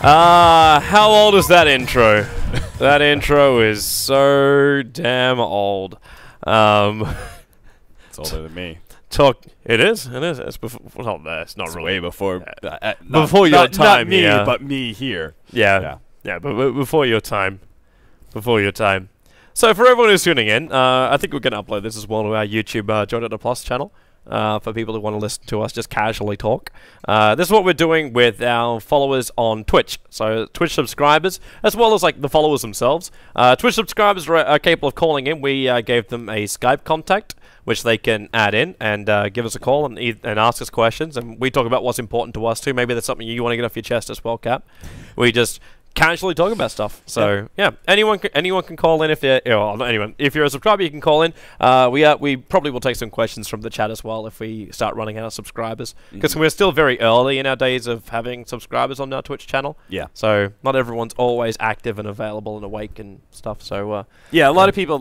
How old is that intro? That intro is so damn old. It's older than me. It is. It's before. Well, no, it's not It's really. way before. Before your time. Not me, yeah. but me here. Yeah. But before your time. Before your time. So for everyone who's tuning in, I think we're going to upload this as well to our YouTube Dota Plus channel. For people who want to listen to us just casually talk. This is what we're doing with our followers on Twitch. So Twitch subscribers, as well as like the followers themselves. Twitch subscribers are capable of calling in. We gave them a Skype contact, which they can add in and give us a call and ask us questions. And we talk about what's important to us too. Maybe there's something you want to get off your chest as well, Cap. We just casually talk about stuff. So yeah, anyone can call in if they're not anyone. If you're a subscriber, you can call in. We probably will take some questions from the chat as well if we start running out of subscribers, because we're still very early in our days of having subscribers on our Twitch channel. Yeah. So not everyone's always active and available and awake and stuff. So yeah, a lot of people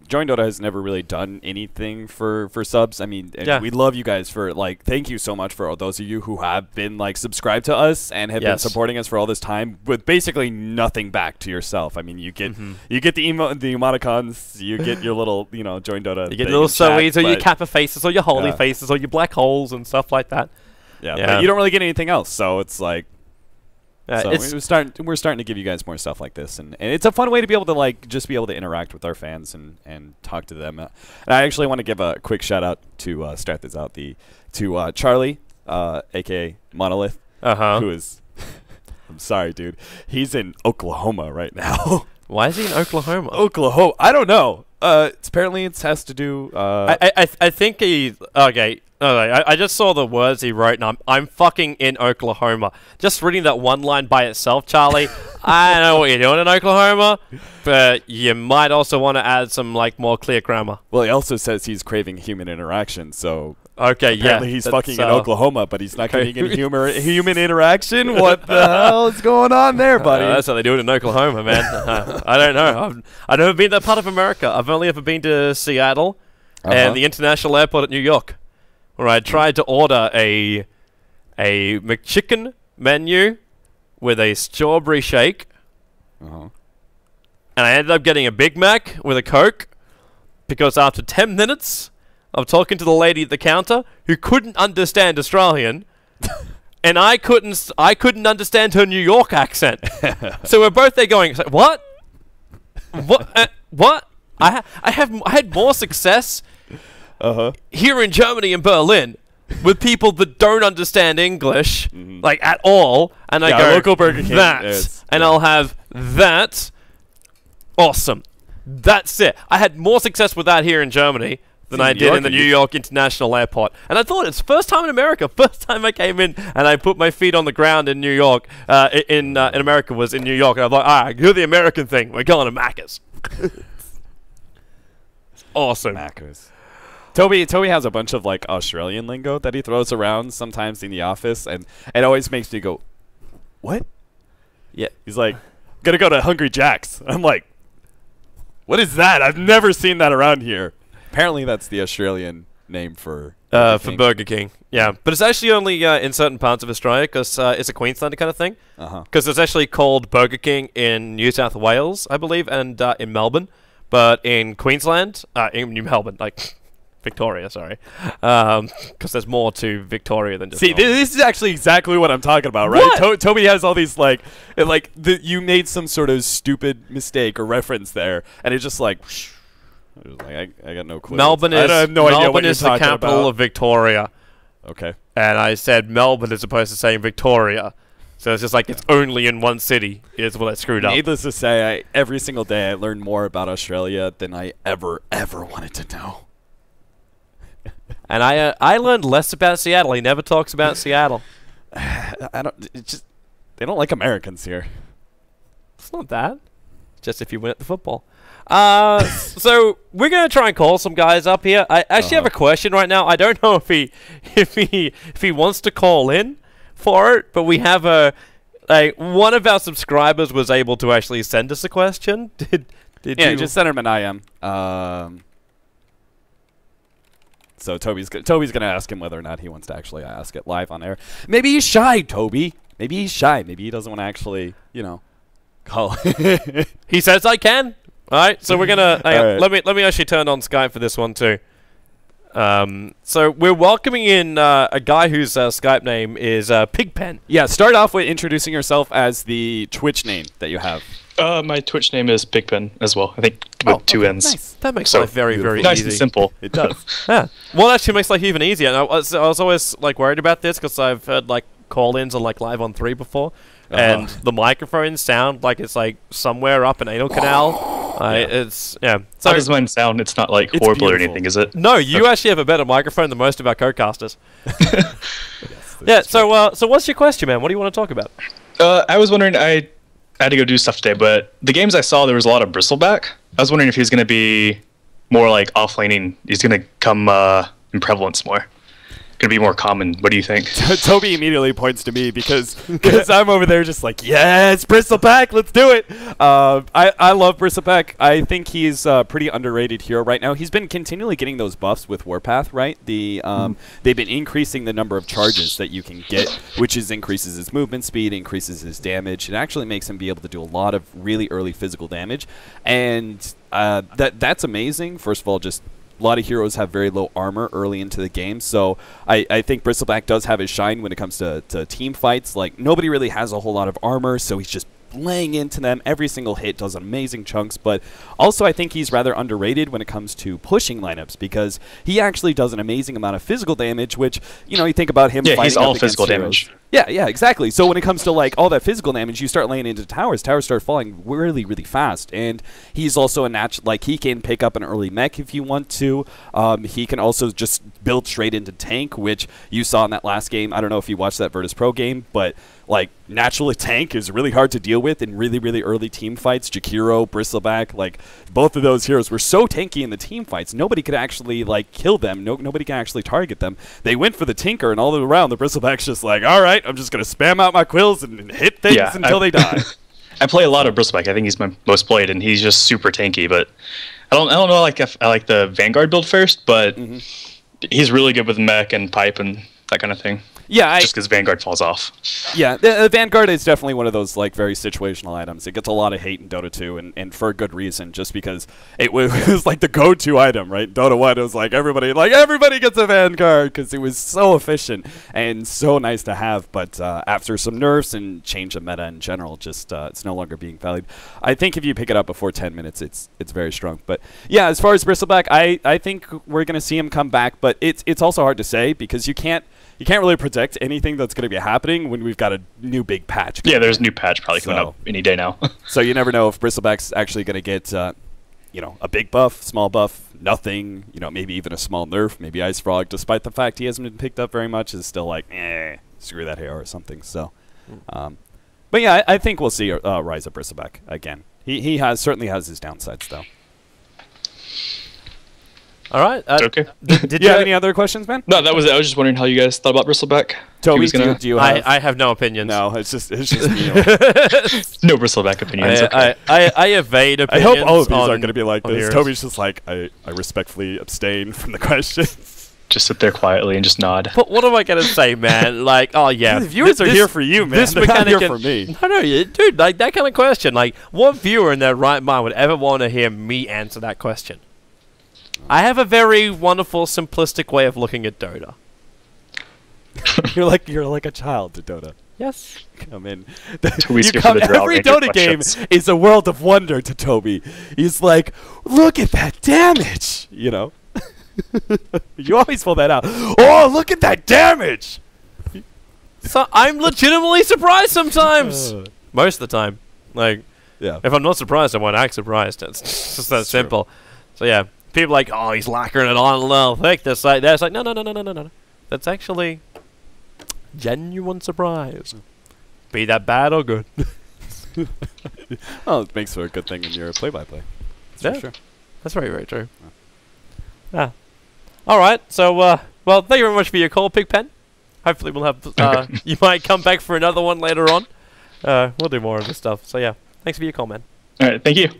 Join Dota has never really done anything for subs. I mean, we love you guys for thank you so much for all those of you who have been subscribed to us and have been supporting us for all this time with basically nothing back to yourself. I mean, you get the emoticons, you get your little Join Dota. You get little sowies or your kappa faces or your holy faces or your black holes and stuff like that. Yeah, but you don't really get anything else. So it's like. So we're starting to give you guys more stuff like this, and it's a fun way to be able to just be able to interact with our fans and talk to them. And I actually want to give a quick shout out to start this out to Charlie, aka Monolith, who is I'm sorry, dude, he's in Oklahoma right now. Why is he in Oklahoma? Oklahoma, I don't know. Apparently it has to do. I think he. Okay. I just saw the words he wrote, and I'm fucking in Oklahoma. Just reading that one line by itself, Charlie, I don't know what you're doing in Oklahoma, but you might also want to add some more clear grammar. Well, he also says he's craving human interaction, so apparently he's fucking in Oklahoma, but he's not getting any human interaction. What the hell is going on there, buddy? That's how they do it in Oklahoma, man. I don't know. I've never been that part of America. I've only ever been to Seattle and the international airport at New York. Where I tried to order a McChicken menu with a strawberry shake, and I ended up getting a Big Mac with a Coke, because after 10 minutes of talking to the lady at the counter who couldn't understand Australian, and I couldn't understand her New York accent, so we're both there going, what? What? I had more success. Here in Germany and Berlin, with people that don't understand English, at all, and I go, local Burger King, and I'll have that. Awesome. That's it. I had more success with that here in Germany than I did in the New York International Airport. And I thought it's first time in America. First time I came in and I put my feet on the ground in New York, in America was in New York. And I'm like, all right, do the American thing. We're going to Macca's. Awesome. Macca's. Toby has a bunch of Australian lingo that he throws around sometimes in the office, and it always makes me go, what? Yeah. He's like, gonna go to Hungry Jack's. I'm like, what is that? I've never seen that around here. Apparently that's the Australian name for Burger King. Yeah, but it's actually only in certain parts of Australia, because it's a Queenslander kind of thing. Because it's actually called Burger King in New South Wales, I believe, and in Melbourne. But in Queensland, in New Melbourne, Victoria, sorry, because there's more to Victoria than just. See, this is actually exactly what I'm talking about, right? Toby has all these you made some sort of stupid mistake or reference there, and it's just I got no clue. Melbourne is. I have no idea what you're the capital of Victoria. Okay. And I said Melbourne as opposed to saying Victoria. So it's just it's only in one city is what I screwed up. Needless to say, every single day I learn more about Australia than I ever wanted to know. And I learned less about Seattle. He never talks about Seattle. They don't like Americans here. It's not that. Just if you win at the football. So we're gonna try and call some guys up here. I actually have a question right now. I don't know if he wants to call in for it, but we have one of our subscribers was able to actually send us a question. Did you just send him an IM. So Toby's gonna ask him whether or not he wants to actually ask it live on air. Maybe he's shy, Toby. Maybe he's shy. Maybe he doesn't want to actually, you know, call. He says I can. All right, so we're gonna right. let me actually turn on Skype for this one too. So we're welcoming in a guy whose Skype name is Pigpen. Yeah, start off with introducing yourself as the Twitch name that you have. My Twitch name is Pigpen as well. I think with two N's. Nice. That makes life very very nice easy. and simple. It does. Yeah. Well, it actually makes life even easier. And I was always like worried about this because I've heard like call-ins on like Live on 3 before, and the microphones sound like it's like somewhere up an anal canal. It's So how does mine sound? It's not like horrible or anything, is it? No, you actually have a better microphone than most of our co-casters. Yeah. So what's your question, man? What do you want to talk about? I was wondering. I had to go do stuff today, but the games I saw, there was a lot of Bristleback. I was wondering if he's going to be more like off-laning. He's going to come in prevalence more. Going to be more common. What do you think? Toby immediately points to me because I'm over there just like, yes, Bristleback, let's do it. I love Bristleback. I think he's a pretty underrated hero right now. He's been continually getting those buffs with Warpath, right? They've been increasing the number of charges that you can get, which increases his movement speed, increases his damage. It actually makes him be able to do a lot of really early physical damage, and that's amazing. First of all, just a lot of heroes have very low armor early into the game, so I think Bristleback does have his shine when it comes to team fights. Like, nobody really has a whole lot of armor, so he's just laying into them. Every single hit does amazing chunks, but also I think he's rather underrated when it comes to pushing lineups because he actually does an amazing amount of physical damage, which, you know, you think about him fighting he's all up against physical heroes. damage. Yeah, exactly. So when it comes to like all that physical damage, you start laying into towers. Towers start falling really, really fast. And he's also a like he can pick up an early mech if you want to. He can also just build straight into tank, which you saw in that last game. I don't know if you watched that Virtus Pro game, but like naturally tank is really hard to deal with in really, really early team fights. Jakiro, Bristleback, like both of those heroes were so tanky in the team fights. Nobody could actually like kill them. Nobody can actually target them. They went for the Tinker, and all around the Bristleback's just like, all right, I'm just going to spam out my quills and hit things until they die. I play a lot of Bristleback. I think he's my most played, and he's just super tanky. But I don't know. Like if I like the Vanguard build first, but he's really good with mech and pipe and that kind of thing. Yeah, just because Vanguard falls off. Yeah, the Vanguard is definitely one of those like very situational items. It gets a lot of hate in Dota 2, and for a good reason, just because it was like the go-to item, right? Dota 1 was like everybody gets a Vanguard because it was so efficient and so nice to have. But after some nerfs and change of meta in general, just it's no longer being valued. I think if you pick it up before 10 minutes, it's very strong. But yeah, as far as Bristleback, I think we're gonna see him come back, but it's also hard to say because you can't really predict anything that's going to be happening when we've got a new big patch. Yeah, there's a new patch probably coming up any day now. So you never know if Bristleback's actually going to get, you know, a big buff, small buff, nothing, you know, maybe even a small nerf. Maybe Ice Frog, despite the fact he hasn't been picked up very much, is still like, screw that hero or something. So, but yeah, I think we'll see rise of Bristleback again. He certainly has his downsides though. All right. Okay. Did you have any other questions, man? No, that was it. I was just wondering how you guys thought about Bristleback. Toby, do you have? I have no opinions. No, it's just me. No Bristleback opinions. I evade opinions. I hope all of these are going to be like this. Heroes. Toby's just like, I respectfully abstain from the question. Just sit there quietly and just nod. But what am I going to say, man? Like, oh yeah. The viewers are here for you, man. They're not here for me. No, dude, like that kind of question. Like, what viewer in their right mind would ever want to hear me answer that question? I have a very wonderful, simplistic way of looking at Dota. You're like a child to Dota. Yes. Come in. Every Dota game is a world of wonder to Toby. He's like, look at that damage. You know. You always pull that out. Oh, look at that damage. So I'm legitimately surprised sometimes. Most of the time. Like, yeah. If I'm not surprised, I won't act surprised. It's just that simple. So yeah. People are like, oh, he's lacquering it on a little thick. This like that. It's like, no. That's actually genuine surprise. Be that bad or good. Well, it makes for a good thing in your play-by-play. Yeah, for sure. That's very, very true. Yeah. All right. So, well, thank you very much for your call, Pigpen. Hopefully, we'll have. You might come back for another one later on. We'll do more of this stuff. So yeah, thanks for your call, man. All right. Thank you.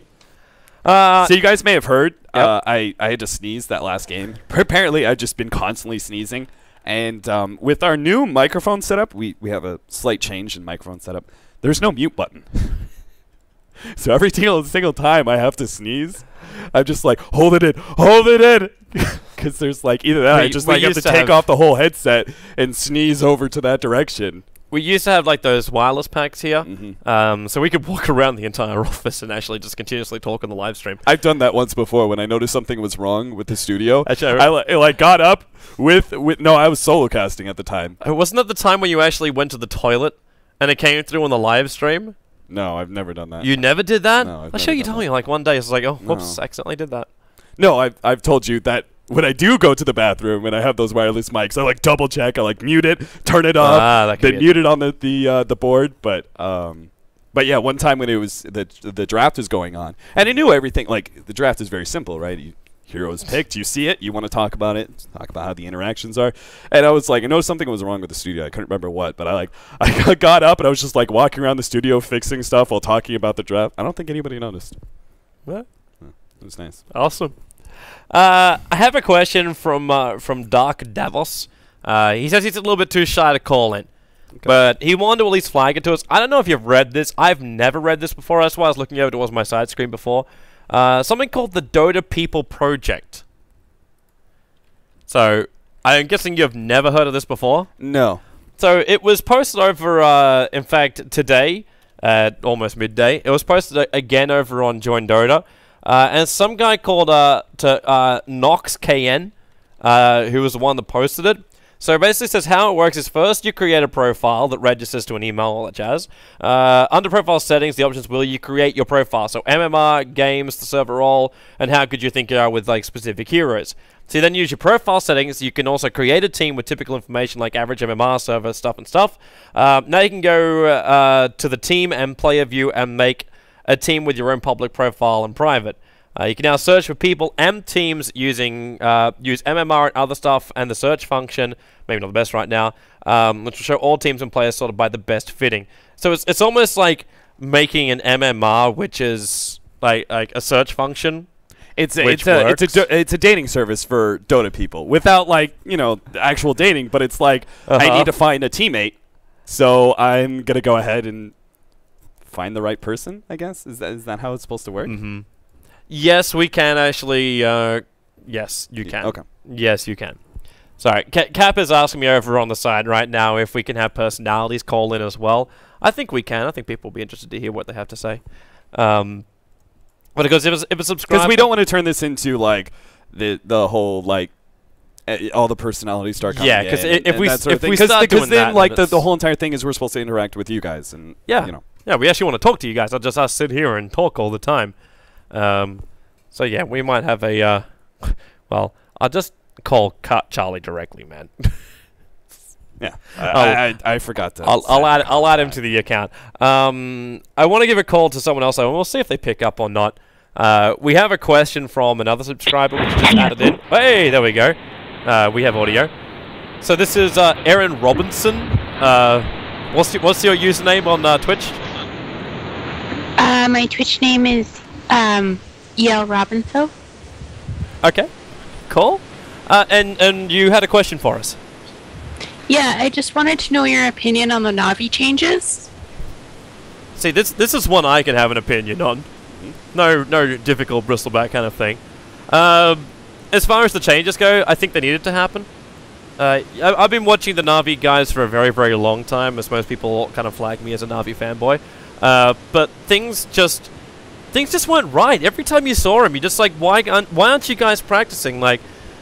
So you guys may have heard, Yep. I had to sneeze that last game. Apparently, I've just been constantly sneezing. And with our new microphone setup, we have a slight change in microphone setup. There's no mute button. So every single time I have to sneeze, I'm just like, hold it in. Because there's like either that, I just like have to take off the whole headset and sneeze over to that direction. We used to have like those wireless packs here, Mm-hmm. so we could walk around the entire office and actually just continuously talk on the live stream. I've done that once before when I noticed something was wrong with the studio. Actually, I like got up with no, I was solo casting at the time. Wasn't that the time when you actually went to the toilet and it came through on the live stream? No, I've never done that. You never did that? No, I've I'm sure never you done told me that. like one day. It's like, oh, No. whoops, accidentally did that. No, I've told you that when I do go to the bathroom and I have those wireless mics, I like double check. I like mute it, turn it off, that could then be mute it on the board. But yeah, one time when it was the draft was going on, and I knew everything. Like the draft is very simple, right? Heroes picked, you see it, you want to talk about it, talk about how the interactions are. And I was like, I know something was wrong with the studio. I couldn't remember what, but I got up and I was just like walking around the studio fixing stuff while talking about the draft. I don't think anybody noticed. What? It was nice. Awesome. I have a question from Dark Davos. He says he's a little bit too shy to call in, but he wanted to at least flag it to us. I don't know if you've read this. I've never read this before. That's why I was looking over towards my side screen before. Something called the Dota People Project. So, I'm guessing you've never heard of this before? No. So, it was posted over, in fact, today, at almost midday. It was posted again over on Join Dota. And some guy called NoxKN, who was the one that posted it. So it basically says how it works is first you create a profile that registers to an email, all that jazz. Under profile settings, the options will you create your profile. So MMR, games, the server role, and how good you think you are with like specific heroes. So you then use your profile settings. You can also create a team with typical information like average MMR, server stuff and stuff. Now you can go to the team and player view and make a team with your own public profile and private. You can now search for people and teams using use MMR and other stuff and the search function, maybe not the best right now, which will show all teams and players sorted by the best fitting. So it's almost like making an MMR, which is like a search function. It's a dating service for Dota people without like actual dating, but it's like I need to find a teammate, so I'm gonna go ahead and find the right person. I guess is that how it's supposed to work? Mm-hmm. Yes, we can actually. Yes, you can. Okay. Yes, you can. Sorry, Cap is asking me over on the side right now if we can have personalities call in as well. I think we can. I think people will be interested to hear what they have to say. But because if a subscriber, because we don't want to turn this into like the whole like all the personalities start coming in. Because if we start doing then that, like the whole entire thing is we're supposed to interact with you guys and yeah, we actually want to talk to you guys. Not just us sit here and talk all the time. So yeah, we might have a well, I'll just call Charlie directly, man. Yeah, I forgot to. I'll add him to the account. I want to give a call to someone else, and we'll see if they pick up or not. We have a question from another subscriber, which just added in. Hey, there we go. We have audio. So this is Aaron Robinson. What's your username on Twitch? My Twitch name is EL Robinson. Okay, cool. And you had a question for us. Yeah, I just wanted to know your opinion on the Navi changes. See, this is one I can have an opinion on. No difficult bristleback kind of thing. As far as the changes go, I think they needed to happen. I've been watching the Navi guys for a very, very long time, as most people kind of flag me as a Navi fanboy. But things just weren't right. Every time you saw him, you're just like, why aren't you guys practicing? Like,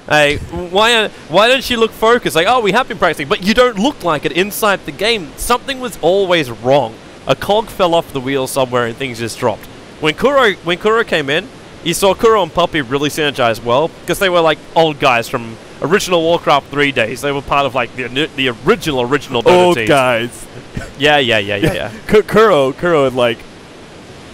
hey, why don't you look focused? Like, oh, we have been practicing, but you don't look like it inside the game. Something was always wrong. A cog fell off the wheel somewhere and things just dropped. When Kuro came in, you saw Kuro and Puppy really synergize well because they were like old guys from original Warcraft 3 days. They were part of like the original Dota old teams. guys. Yeah. Kuro had like,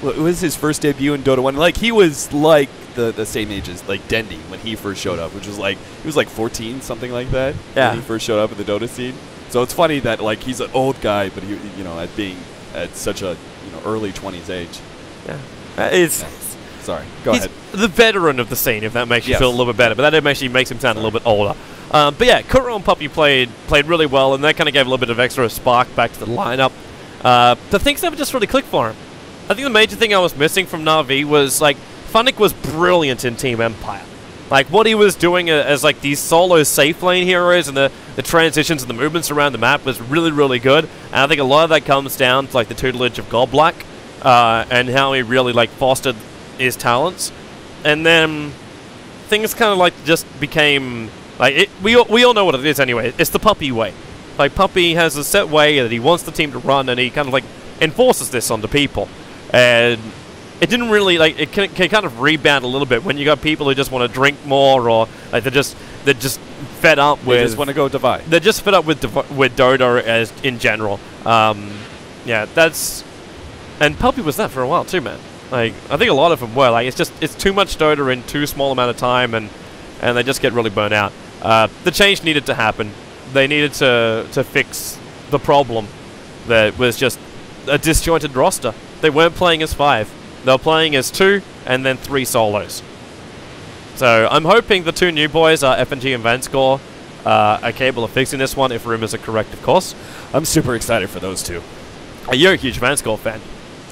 it was his first debut in Dota 1. Like he was like the same age as like Dendi when he first showed up, which was like he was like 14, something like that. Yeah. When he first showed up in the Dota scene. So it's funny that like he's an old guy, but he at such a early 20s age. Yeah. It's Sorry, go he's ahead. the veteran of the scene, if that makes you feel a little bit better. But that actually makes him sound a little bit older. But yeah, Kuro and Puppey played really well, and that kind of gave a little bit of extra spark back to the lineup. The things never just really clicked for him. I think the major thing I was missing from Na'Vi was, like, Fnatic was brilliant in Team Empire. Like, what he was doing as, like, these solo safe lane heroes and the transitions and the movements around the map was really, really good. And I think a lot of that comes down to, like, the tutelage of Godblack and how he really, like, fostered his talents. And then things kind of, like, just became... Like, we all know what it is anyway. It's the Puppey way. Like, Puppey has a set way that he wants the team to run, and he kind of, like, enforces this onto people. And it didn't really, like, it can kind of rebound a little bit when you got people who just want to drink more, or, like, they're just fed up with... They just want to go divide. They're just fed up with Dota as in general. Yeah, that's... And Puppey was that for a while, too, man. Like, I think a lot of them were. Like, it's too much Dota in too small amount of time, and they just get really burnt out. The change needed to happen. They needed to fix the problem that was just a disjointed roster. They weren't playing as 5. They were playing as 2 and then 3 solos. So I'm hoping the 2 new boys, FNG and Vanscore, are capable of fixing this one, if rumors are correct, of course. I'm super excited for those 2. You're a huge Vanscore fan.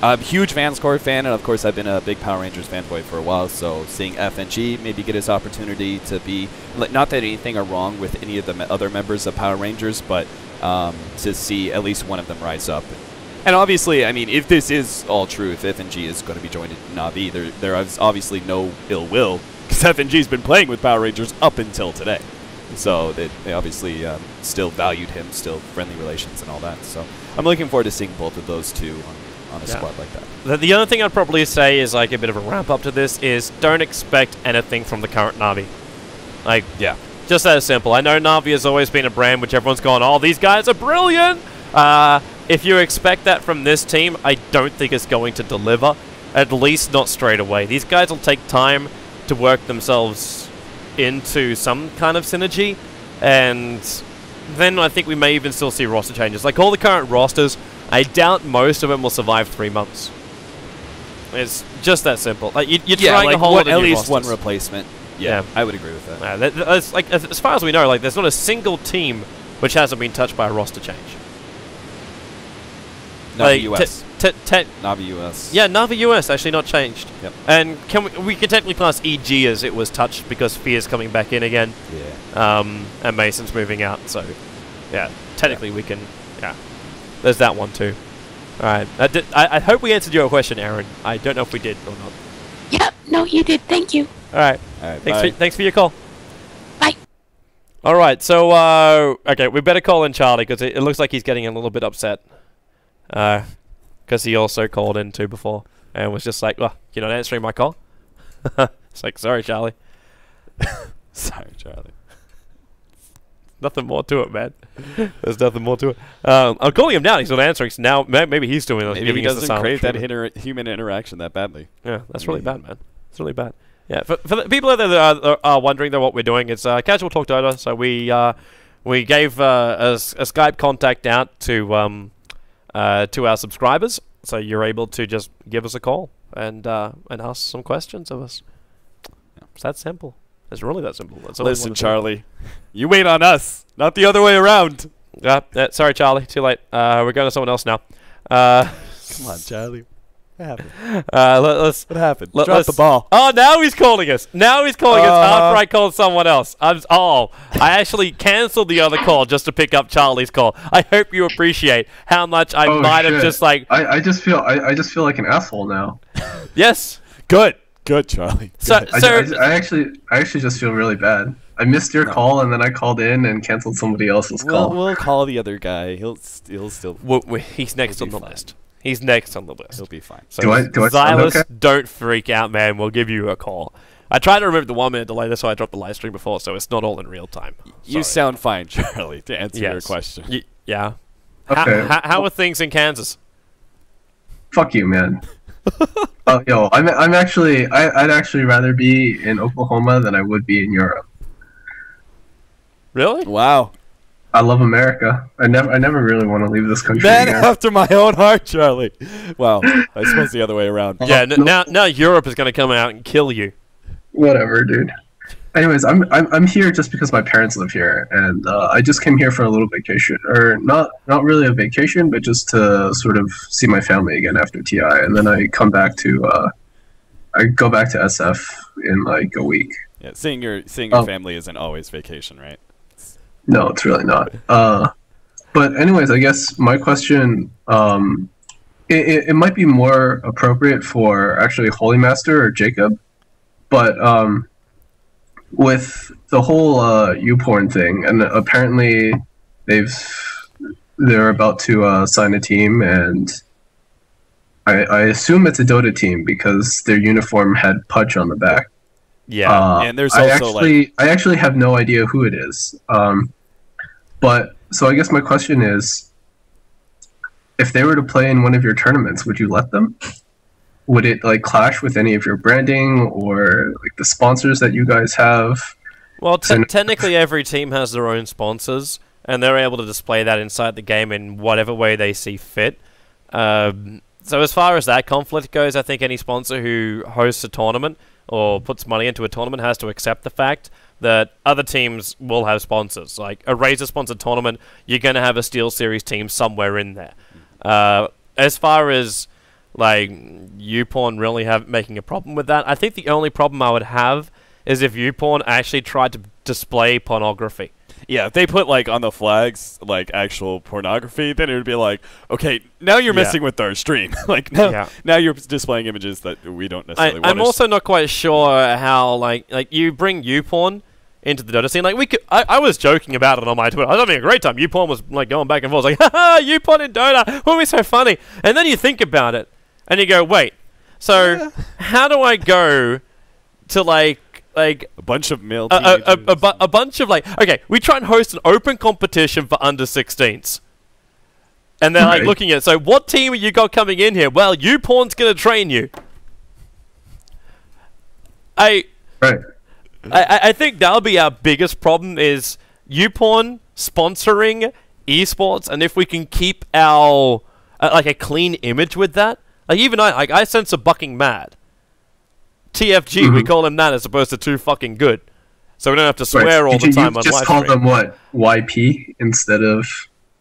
I'm a huge Vanscore fan, and of course I've been a big Power Rangers fanboy for a while, so seeing FNG maybe get his opportunity to be, not that anything are wrong with any of the other members of Power Rangers, but to see at least one of them rise up. And obviously, I mean, if this is all true, if FNG is going to be joined in Na'Vi, there is obviously no ill will, because FNG's been playing with Power Rangers up until today. So they obviously still valued him, still friendly relations and all that. So I'm looking forward to seeing both of those 2 on a squad like that. The other thing I'd probably say is, like, a bit of a ramp up to this is don't expect anything from the current Na'Vi. Like, yeah, just that simple. I know Na'Vi has always been a brand which everyone's gone, oh, these guys are brilliant! If you expect that from this team, I don't think it's going to deliver. At least not straight away. These guys will take time to work themselves into some kind of synergy, and then I think we may even still see roster changes. Like, all the current rosters, I doubt most of them will survive 3 months. It's just that simple. Like, you're trying to hold at least one replacement. Yeah, I would agree with that. Like, as far as we know, like, there's not a single team which hasn't been touched by a roster change. Na'Vi US. Na'Vi US. Yeah, Na'Vi US actually not changed. Yep. And we can technically class EG as it was touched because Fear's coming back in again. Yeah. And Mason's moving out, so yeah, technically we can. Yeah, there's that one too. All right. I hope we answered your question, Aaron. I don't know if we did or not. Yep, no, you did. Thank you. All right. Thanks for your call. Bye. All right. So okay, we better call in Charlie because it looks like he's getting a little bit upset. Because he also called in too before and was just like, well, you're not answering my call? It's like, sorry, Charlie. Sorry, Charlie. Nothing more to it, man. There's nothing more to it. I'm calling him now. He's not answering. So now maybe he's doing it. Maybe he doesn't crave that human interaction that badly. Yeah, that's really bad, man. It's really bad. Yeah, for the people out there that are wondering what we're doing, it's Casual Talk Dota. So we gave a Skype contact out to our subscribers, so you're able to just give us a call and ask some questions of us. It's that simple. It's really that simple. That's all. Listen, Charlie, you wait on us, not the other way around. Sorry, Charlie. Too late. We're going to someone else now. Come on, Charlie. What happened? What happened? Drop the ball. Oh, now he's calling us. Now he's calling us after I called someone else. I actually canceled the other call just to pick up Charlie's call. I hope you appreciate how much I might have just like. I just feel like an asshole now. Yes. Good, Charlie. I actually just feel really bad. I missed your call and then I called in and canceled somebody else's call. We'll call the other guy. He'll still. He's next on the list. He's next on the list. He'll be fine. So do I Xylus, okay? Don't freak out, man. We'll give you a call. I tried to remove the 1 minute delay. That's why I dropped the live stream before, so it's not all in real time. You sound fine, Charlie, to answer your question. Yeah. Okay. How are things in Kansas? Fuck you, man. I'd actually rather be in Oklahoma than I would be in Europe. Really? Wow. I love America. I never really want to leave this country. Man again. after my own heart, Charlie. Well, I suppose the other way around. Yeah, now Europe is going to come out and kill you. Whatever, dude. Anyways, I'm here just because my parents live here, and I just came here for a little vacation, or not really a vacation, but just to sort of see my family again after TI, and then I come back to I go back to SF in like a week. Yeah, seeing your family isn't always vacation, right? No, it's really not. But anyways, I guess my question, it might be more appropriate for actually Holy Master or Jacob, but with the whole uPorn thing, and apparently they're about to sign a team, and I assume it's a Dota team because their uniform had Pudge on the back. Yeah, and there's also I actually have no idea who it is. But so I guess my question is, if they were to play in one of your tournaments, would you let them? Would it like clash with any of your branding or like the sponsors that you guys have? Well, technically every team has their own sponsors, and they're able to display that inside the game in whatever way they see fit. So as far as that conflict goes, I think any sponsor who hosts a tournament or puts money into a tournament has to accept the fact that other teams will have sponsors. Like a Razer-sponsored tournament, you're going to have a SteelSeries team somewhere in there. As far as like uPorn really making a problem with that, I think the only problem I would have is if uPorn actually tried to display pornography. Yeah, if they put like on the flags like actual pornography, then it would be like, okay, now you're messing with our stream. Like now you're displaying images that we don't necessarily want. I'm also not quite sure how like you bring uPorn into the Dota scene. Like I was joking about it on my Twitter. I was having a great time. uPorn was like going back and forth, like, haha, uPorn in Dota, won't be so funny. And then you think about it, and you go, wait, so how do I go to like a bunch of male a bunch of like, okay, we try and host an open competition for under 16s, and they're like looking at, so what team are you got coming in here? Well, uPorn's gonna train you. I think that'll be our biggest problem, is uPorn sponsoring esports, and if we can keep our like a clean image with that. Like even I sense a bucking mad. TFG, we call him that as opposed to too fucking good. So we don't have to swear all the time on live stream. Just call them what? YP instead of...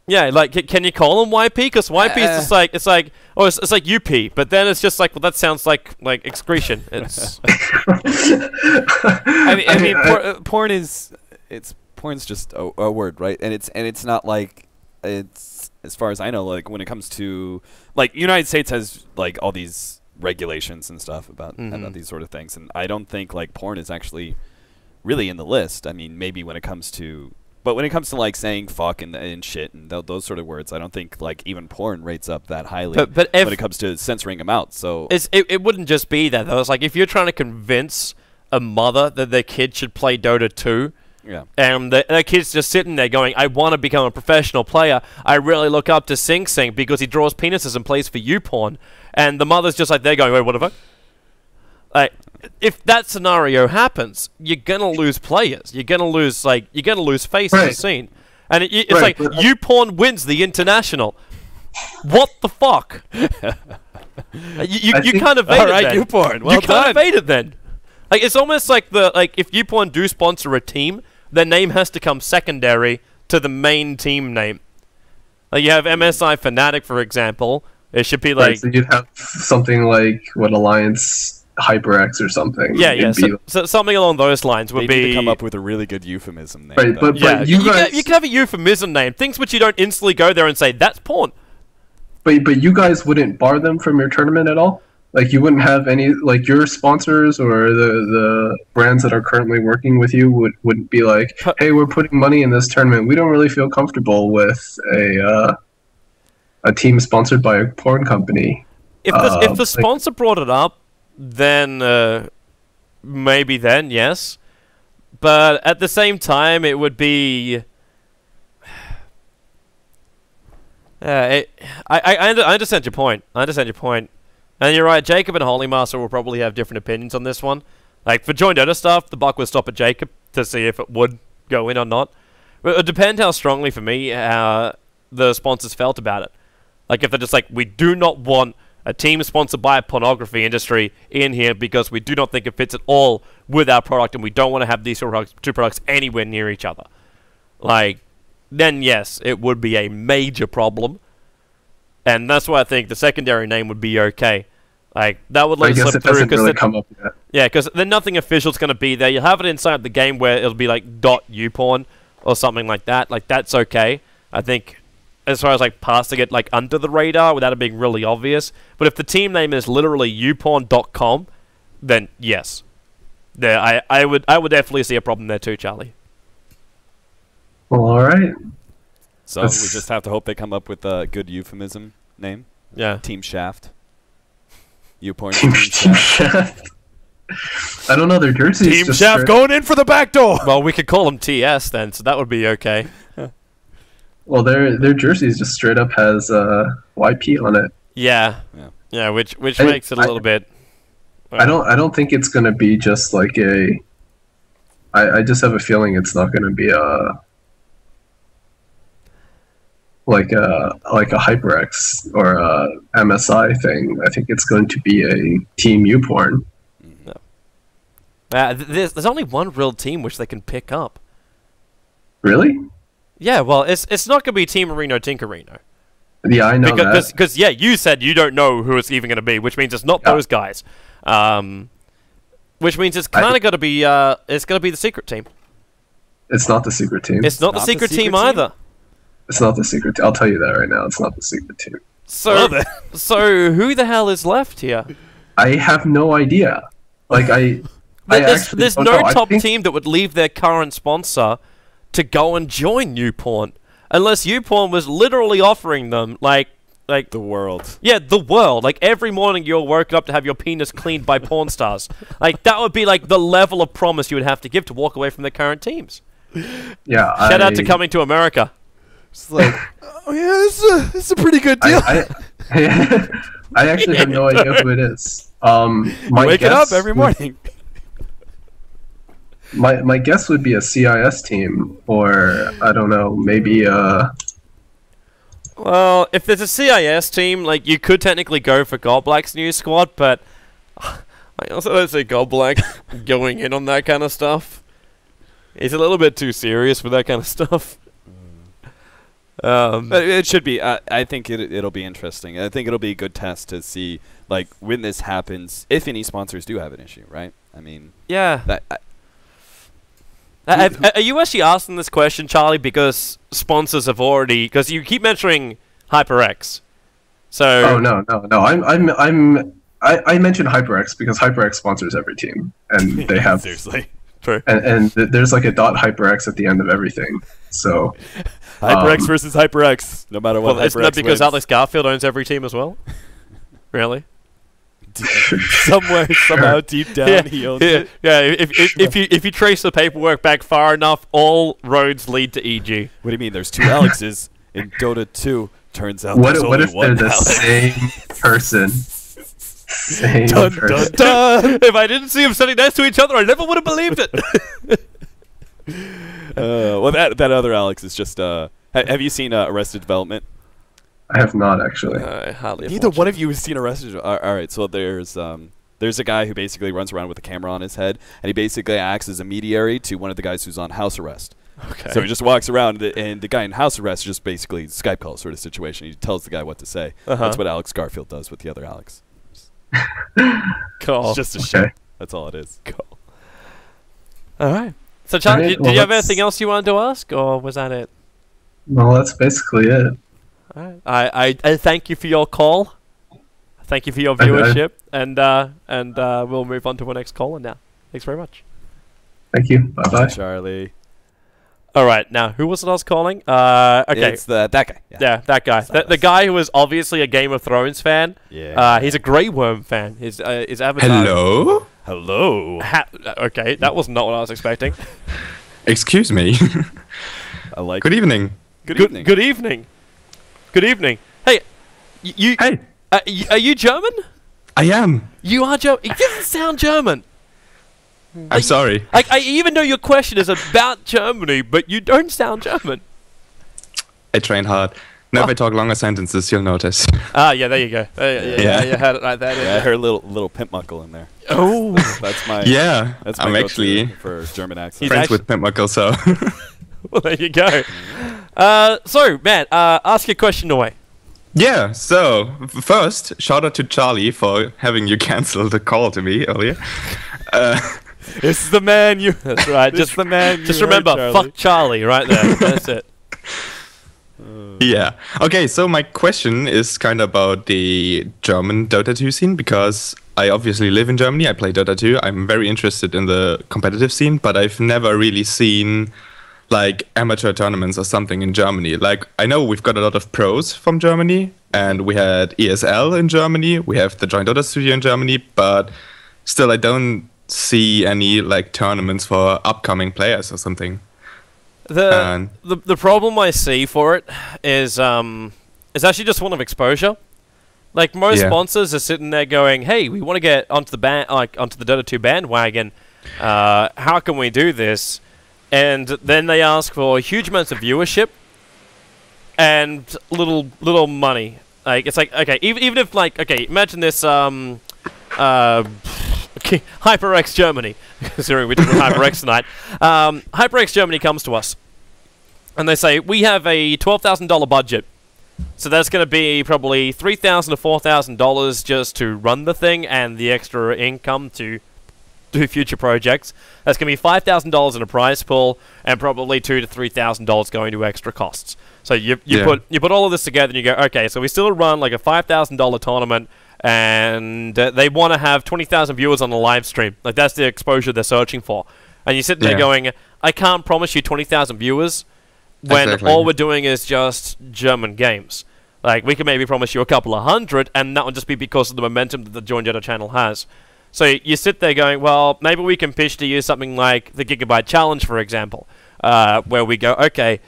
Yeah, like, can you call them YP? Because YP is just like, it's like UP, but then it's just like, well, that sounds like excretion. It's... I mean, porn's just a word, right? And it's not like, it's, as far as I know, like when it comes to, like, United States has like all these regulations and stuff about these sort of things, and I don't think like porn is actually really in the list. I mean, maybe when it comes to, but when it comes to like saying fuck and shit and those sort of words, I don't think like even porn rates up that highly. But when it comes to censoring them out, so it wouldn't just be that though. It's like if you're trying to convince a mother that their kid should play Dota 2. Yeah. And the kid's just sitting there going, I want to become a professional player. I really look up to Sing Sing because he draws penises and plays for uPorn. And the mother's just like, they're going, wait, what the fuck? Like, if that scenario happens, you're going to lose players. You're going to lose, like, face in the scene. And it's like, uPorn wins the international. What the fuck? you can't evade it then. All right, uPorn, well you can't evade it then. Like, it's almost like if uPorn do sponsor a team, their name has to come secondary to the main team name. Like, you have MSI Fnatic, for example. It should be like... so you'd have something like, what, Alliance HyperX or something. Yeah. So something along those lines would be... Need to come up with a really good euphemism name. Right, but you guys... You can have a euphemism name. Things which you don't instantly go there and say, that's porn. But you guys wouldn't bar them from your tournament at all? Like, you wouldn't have any, like, your sponsors or the brands that are currently working with you wouldn't be like, hey, we're putting money in this tournament. We don't really feel comfortable with a team sponsored by a porn company. If the sponsor brought it up, then maybe then, yes. But at the same time, it would be... I understand your point. And you're right, Jacob and Holy Master will probably have different opinions on this one. Like, for Joint Dota stuff, the buck would stop at Jacob to see if it would go in or not. It depends how strongly, for me, the sponsors felt about it. Like, if they're just like, we do not want a team sponsored by a pornography industry in here because we do not think it fits at all with our product, and we don't want to have these two products anywhere near each other. Like, then yes, it would be a major problem. And that's why I think the secondary name would be okay. Like, that would let it slip through. Really come up yet. Yeah, because then nothing official is going to be there. You'll have it inside the game where it'll be like .uPorn or something like that. Like, that's okay. I think as far as like passing it like under the radar without it being really obvious. But if the team name is literally uPorn.com, then yes. There, I would definitely see a problem there too, Charlie. Well, all right. So we just have to hope they come up with a good euphemism name. Yeah. Team Shaft. YouPorn Team Shaft. I don't know, their jerseys. Team just Shaft going in for the back door. Well, we could call them TS then, so that would be okay. Well, their jerseys just straight up has YP on it. Yeah. Which makes it a little bit. I don't think it's gonna be just like a. I just have a feeling it's not gonna be a. Like a HyperX or a MSI thing. I think it's going to be a Team uPorn. No. There's only one real team which they can pick up. Really? Yeah, well, it's not going to be Team Marino Tinkerino. Yeah, I know that. Because yeah, you said you don't know who it's even going to be, which means it's not those guys. Which means it's kind of got to be it's going to be the secret team. It's not the secret team. It's not the secret team either. It's not the secret team. I'll tell you that right now. It's not the secret team. So who the hell is left here? I have no idea. Like there's no top team that would leave their current sponsor to go and join YouPorn, unless YouPorn was literally offering them like the world. Yeah, the world. Like, every morning you're woken up to have your penis cleaned by porn stars. Like, that would be like the level of promise you would have to give to walk away from their current teams. Yeah. Shout out to Coming to America. It's like, oh yeah, this is a pretty good deal. I actually have no idea who it is. Wake it up every morning. My guess would be a CIS team, or I don't know, maybe Well, if there's a CIS team, like, you could technically go for Godblack's new squad, but I also don't see Godblack going in on that kind of stuff. He's a little bit too serious for that kind of stuff. It should be. I think it'll be interesting. I think it'll be a good test to see, like, when this happens, if any sponsors do have an issue, right? I mean, yeah. Are you actually asking this question, Charlie, because sponsors have already? Because you keep mentioning HyperX. So. Oh no! I mentioned HyperX because HyperX sponsors every team, and they have seriously. True. And there's like a .HyperX at the end of everything. So. HyperX versus HyperX, no matter what. Well, isn't that because Alex Garfield owns every team as well? Really? Somehow deep down he owns it. Yeah, if you trace the paperwork back far enough, all roads lead to EG. What do you mean? There's two Alexes in Dota 2. Turns out what there's only if one they're the Alex. same person? Dun, dun, dun. If I didn't see them sitting next to each other, I never would have believed it. Well, that other Alex is just. Have you seen Arrested Development? I have not actually. Hardly. Neither one of you has seen Arrested. All right, so there's a guy who basically runs around with a camera on his head, and he basically acts as a mediary to one of the guys who's on house arrest. Okay. So he just walks around, and the guy in house arrest is just basically Skype call sort of situation. He tells the guy what to say. That's what Alex Garfield does with the other Alex. Cool. It's just a show. That's all it is. Cool. All right. So, Charlie, did you have anything else you wanted to ask, or was that it? Well, that's basically it. All right. I thank you for your call. Thank you for your viewership, and we'll move on to our next caller now. Thanks very much. Thank you. Bye bye, Charlie. All right, now who was it I was calling? Okay, it's that guy. Yeah, that guy. The guy who was obviously a Game of Thrones fan. Yeah. He's a Grey Worm fan. His avatar. Hello. Okay, that was not what I was expecting. Excuse me. I like. Good evening. Good evening. Good evening. Good evening. Hey, you. Hey. Are you German? I am. You are German. It doesn't sound German. I'm sorry. I even know your question is about Germany, but you don't sound German. I trained hard. Now, if I talk longer sentences, you'll notice. Ah, yeah, there you go. Yeah, you had it right there. Yeah, I heard a little pimp muckle in there. Oh, That's my Yeah, That's my I'm go-to actually for German accent. friends with Pimp Muckle, so. well, there you go. So, man, ask your question away. Yeah, so first, shout out to Charlie for having you cancel the call to me earlier. This is the man you. That's right. Just the man. Just remember, fuck Charlie, right there. That's it. Yeah. Okay, so my question is kind of about the German Dota 2 scene, because I obviously live in Germany. I play Dota 2. I'm very interested in the competitive scene, but I've never really seen like amateur tournaments or something in Germany. Like, I know we've got a lot of pros from Germany, and we had ESL in Germany. We have the Joint Dota Studio in Germany, but still I don't see any like tournaments for upcoming players or something. The problem I see for it is actually just one of exposure. Like, most sponsors are sitting there going, "Hey, we want to get onto the onto the Dota 2 bandwagon. How can we do this?" And then they ask for huge amounts of viewership and little money. Like, it's like, okay, even if, like, okay, imagine this HyperX Germany, considering we're doing HyperX tonight. HyperX Germany comes to us, and they say, we have a $12,000 budget. So that's going to be probably $3,000 to $4,000 just to run the thing, and the extra income to do future projects. That's going to be $5,000 in a prize pool, and probably $2,000 to $3,000 going to extra costs. So you put all of this together, and you go, okay, so we still run like a $5,000 tournament, and they want to have 20,000 viewers on the live stream. Like, that's the exposure they're searching for. And you sit there going, I can't promise you 20,000 viewers when all we're doing is just German games. Like, we can maybe promise you a couple of hundred, and that would just be because of the momentum that the Join Dota channel has. So you sit there going, well, maybe we can pitch to you something like the Gigabyte Challenge, for example, where we go, okay,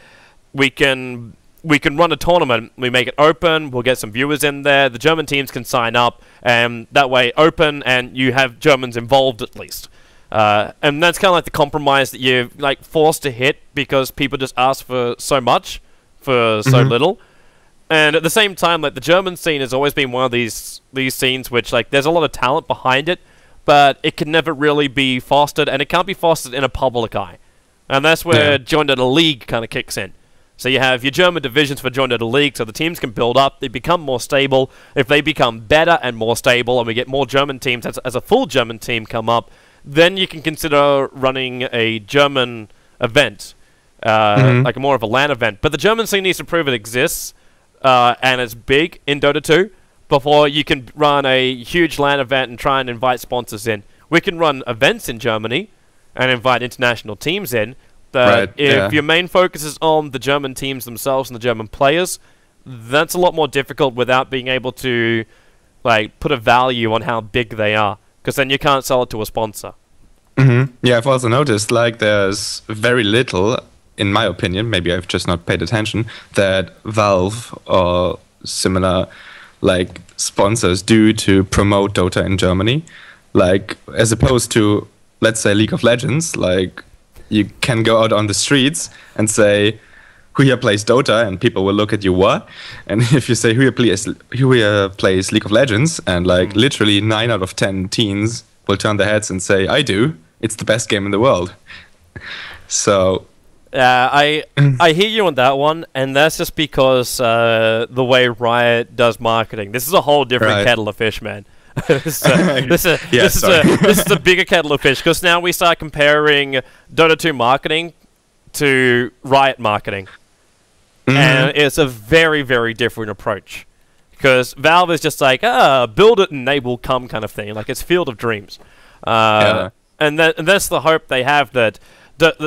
we can run a tournament, we make it open, we'll get some viewers in there, the German teams can sign up, and that way open, and you have Germans involved at least. And that's kind of like the compromise that you're like forced to hit because people just ask for so much for so little. And at the same time, like, the German scene has always been one of these scenes which, like, there's a lot of talent behind it, but it can never really be fostered, and it can't be fostered in a public eye. And that's where Join Dota League kind of kicks in. So you have your German divisions for Join Dota League, so the teams can build up, they become more stable. If they become better and more stable, and we get more German teams as a full German team come up, then you can consider running a German event, like more of a LAN event. But the German scene needs to prove it exists, and it's big in Dota 2, before you can run a huge LAN event and try and invite sponsors in. We can run events in Germany and invite international teams in, but if your main focus is on the German teams themselves and the German players, that's a lot more difficult without being able to, like, put a value on how big they are, because then you can't sell it to a sponsor. Yeah, I've also noticed, like, there's very little, in my opinion, maybe I've just not paid attention, that Valve or similar, like, sponsors do to promote Dota in Germany. Like, as opposed to, let's say, League of Legends, like, you can go out on the streets and say, who here plays Dota, and people will look at you, what? And if you say, who here plays League of Legends, and, like, literally 9 out of 10 teens will turn their heads and say, I do. It's the best game in the world. So... I hear you on that one, and that's just because the way Riot does marketing. This is a whole different kettle of fish, man. This is a bigger kettle of fish, because now we start comparing Dota 2 marketing to Riot marketing. And it's a very, very different approach. Because Valve is just like, build it and they will come kind of thing. Like, it's Field of Dreams. And that's the hope they have, that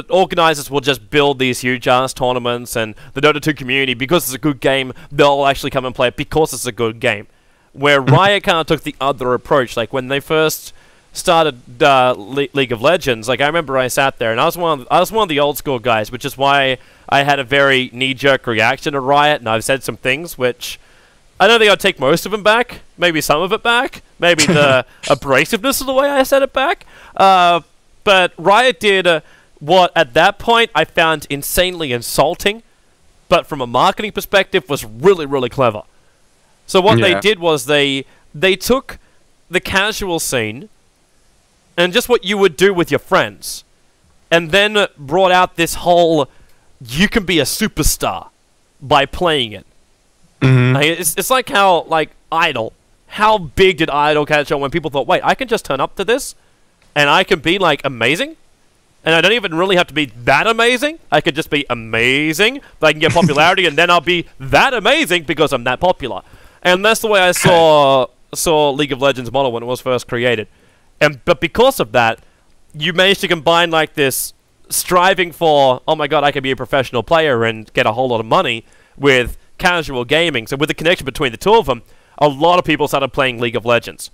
organizers will just build these huge-ass tournaments, and the Dota 2 community, because it's a good game, they'll actually come and play it because it's a good game. Where Riot kind of took the other approach. Like, when they first started League of Legends, like, I remember I sat there, and I was one of the old-school guys, which is why I had a very knee-jerk reaction to Riot, and I've said some things which... I don't think I'd take most of them back. Maybe some of it back. Maybe the abrasiveness of the way I said it back. But Riot did what at that point I found insanely insulting, but from a marketing perspective was really, really clever. So what they did was they took the casual scene and just what you would do with your friends, and then brought out this whole, you can be a superstar by playing it. Like, it's like how, like, Idol. How big did Idol catch on when people thought, wait, I can just turn up to this, and I can be, like, amazing? And I don't even really have to be that amazing. I could just be amazing, but I can get popularity, and then I'll be that amazing because I'm that popular. And that's the way I saw League of Legends model when it was first created. But because of that, you managed to combine like this striving for, oh my god, I can be a professional player and get a whole lot of money, with casual gaming. So with the connection between the two of them, a lot of people started playing League of Legends.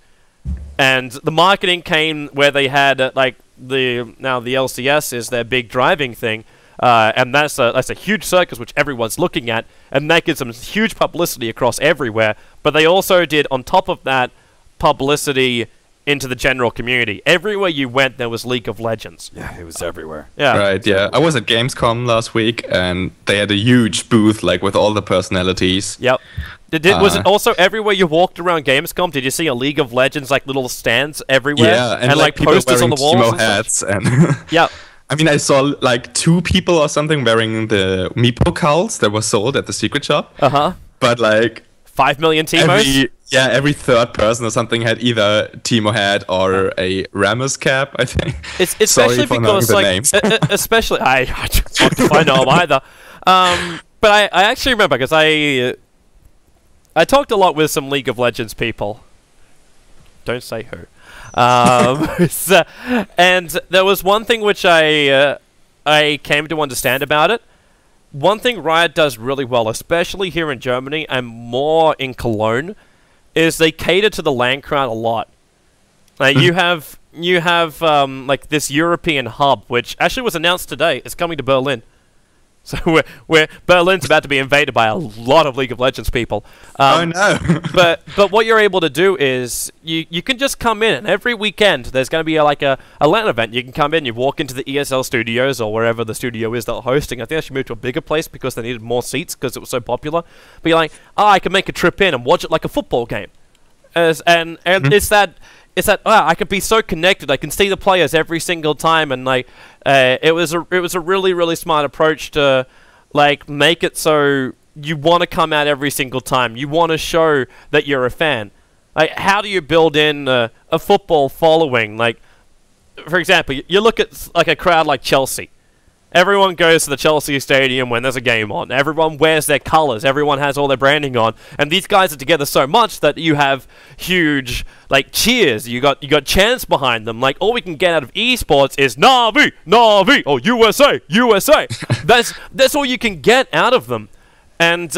And the marketing came where they had like the LCS is their big driving thing. And that's a huge circus which everyone's looking at, and that gives them huge publicity across everywhere. But they also did, on top of that, publicity into the general community. Everywhere you went, there was League of Legends. Yeah, it was everywhere. Yeah. Right, yeah. I was at Gamescom last week, and they had a huge booth, like, with all the personalities. Yep. Was it also everywhere you walked around Gamescom? Did you see a League of Legends, like, little stands everywhere? Yeah, and like posters on the walls? Emo hats and... Yep. I mean, I saw like 2 people or something wearing the Meepo cowls that were sold at the secret shop. But like 5 million Teemos? Every third person or something had either a Teemo hat or a Ramos cap, I think. It's especially because, like, especially I don't know them either. But I actually remember, because I talked a lot with some League of Legends people. Don't say who. And there was one thing which I came to understand about it. One thing Riot does really well, especially here in Germany and more in Cologne, is they cater to the LAN crowd a lot. Like you have like this European hub, which actually was announced today. It's coming to Berlin. So Berlin's about to be invaded by a lot of League of Legends people. Oh no! but what you're able to do is you can just come in, and every weekend there's going to be like a LAN event. You can come in, you walk into the ESL studios or wherever the studio is they're hosting. I think I should move to a bigger place because they needed more seats because it was so popular. But you're like, I can make a trip in and watch it like a football game, and it's that. It's that I can be so connected. I can see the players every single time, and like it was a really, really smart approach to like make it so you want to come out every single time. You want to show that you're a fan. Like, how do you build in a football following? Like, for example, you look at like a crowd like Chelsea. Everyone goes to the Chelsea stadium when there's a game on. Everyone wears their colours. Everyone has all their branding on. And these guys are together so much that you have huge, like, cheers. You got chants behind them. Like, all we can get out of esports is Navi, Navi, or USA, USA. That's all you can get out of them. And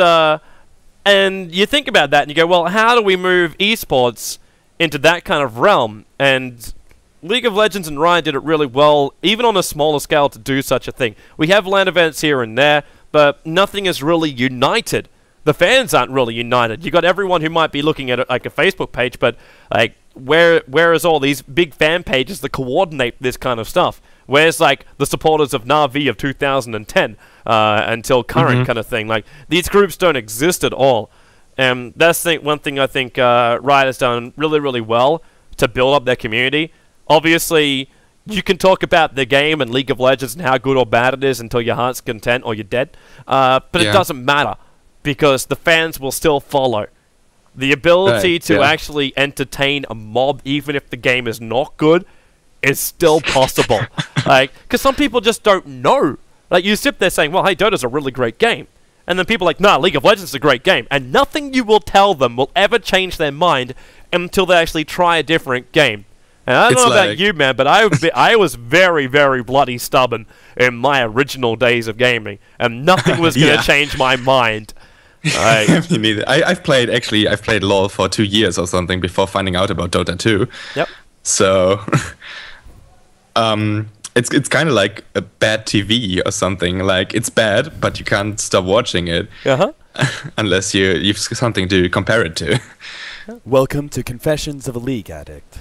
you think about that and you go, well, how do we move esports into that kind of realm? And League of Legends and Riot did it really well, even on a smaller scale, to do such a thing. We have LAN events here and there, but nothing is really united. The fans aren't really united. You got everyone who might be looking at it like a Facebook page, but like, where is all these big fan pages that coordinate this kind of stuff? Where's like the supporters of Na'Vi of 2010 until current kind of thing? Like, these groups don't exist at all. And that's one thing I think Riot has done really, really well to build up their community. Obviously, you can talk about the game and League of Legends and how good or bad it is until your heart's content or you're dead. But it doesn't matter, because the fans will still follow. The ability to actually entertain a mob, even if the game is not good, is still possible. Like, because some people just don't know. Like, you sit there saying, well, hey, Dota's a really great game. And then people are like, nah, League of Legends is a great game. And nothing you will tell them will ever change their mind until they actually try a different game. And I don't know about you, man, but I was very, very bloody stubborn in my original days of gaming, and nothing was going to change my mind. Me neither. I've played LoL for 2 years or something before finding out about Dota 2. Yep. So, it's kind of like a bad TV or something. Like, it's bad, but you can't stop watching it unless you've something to compare it to. Welcome to Confessions of a League Addict.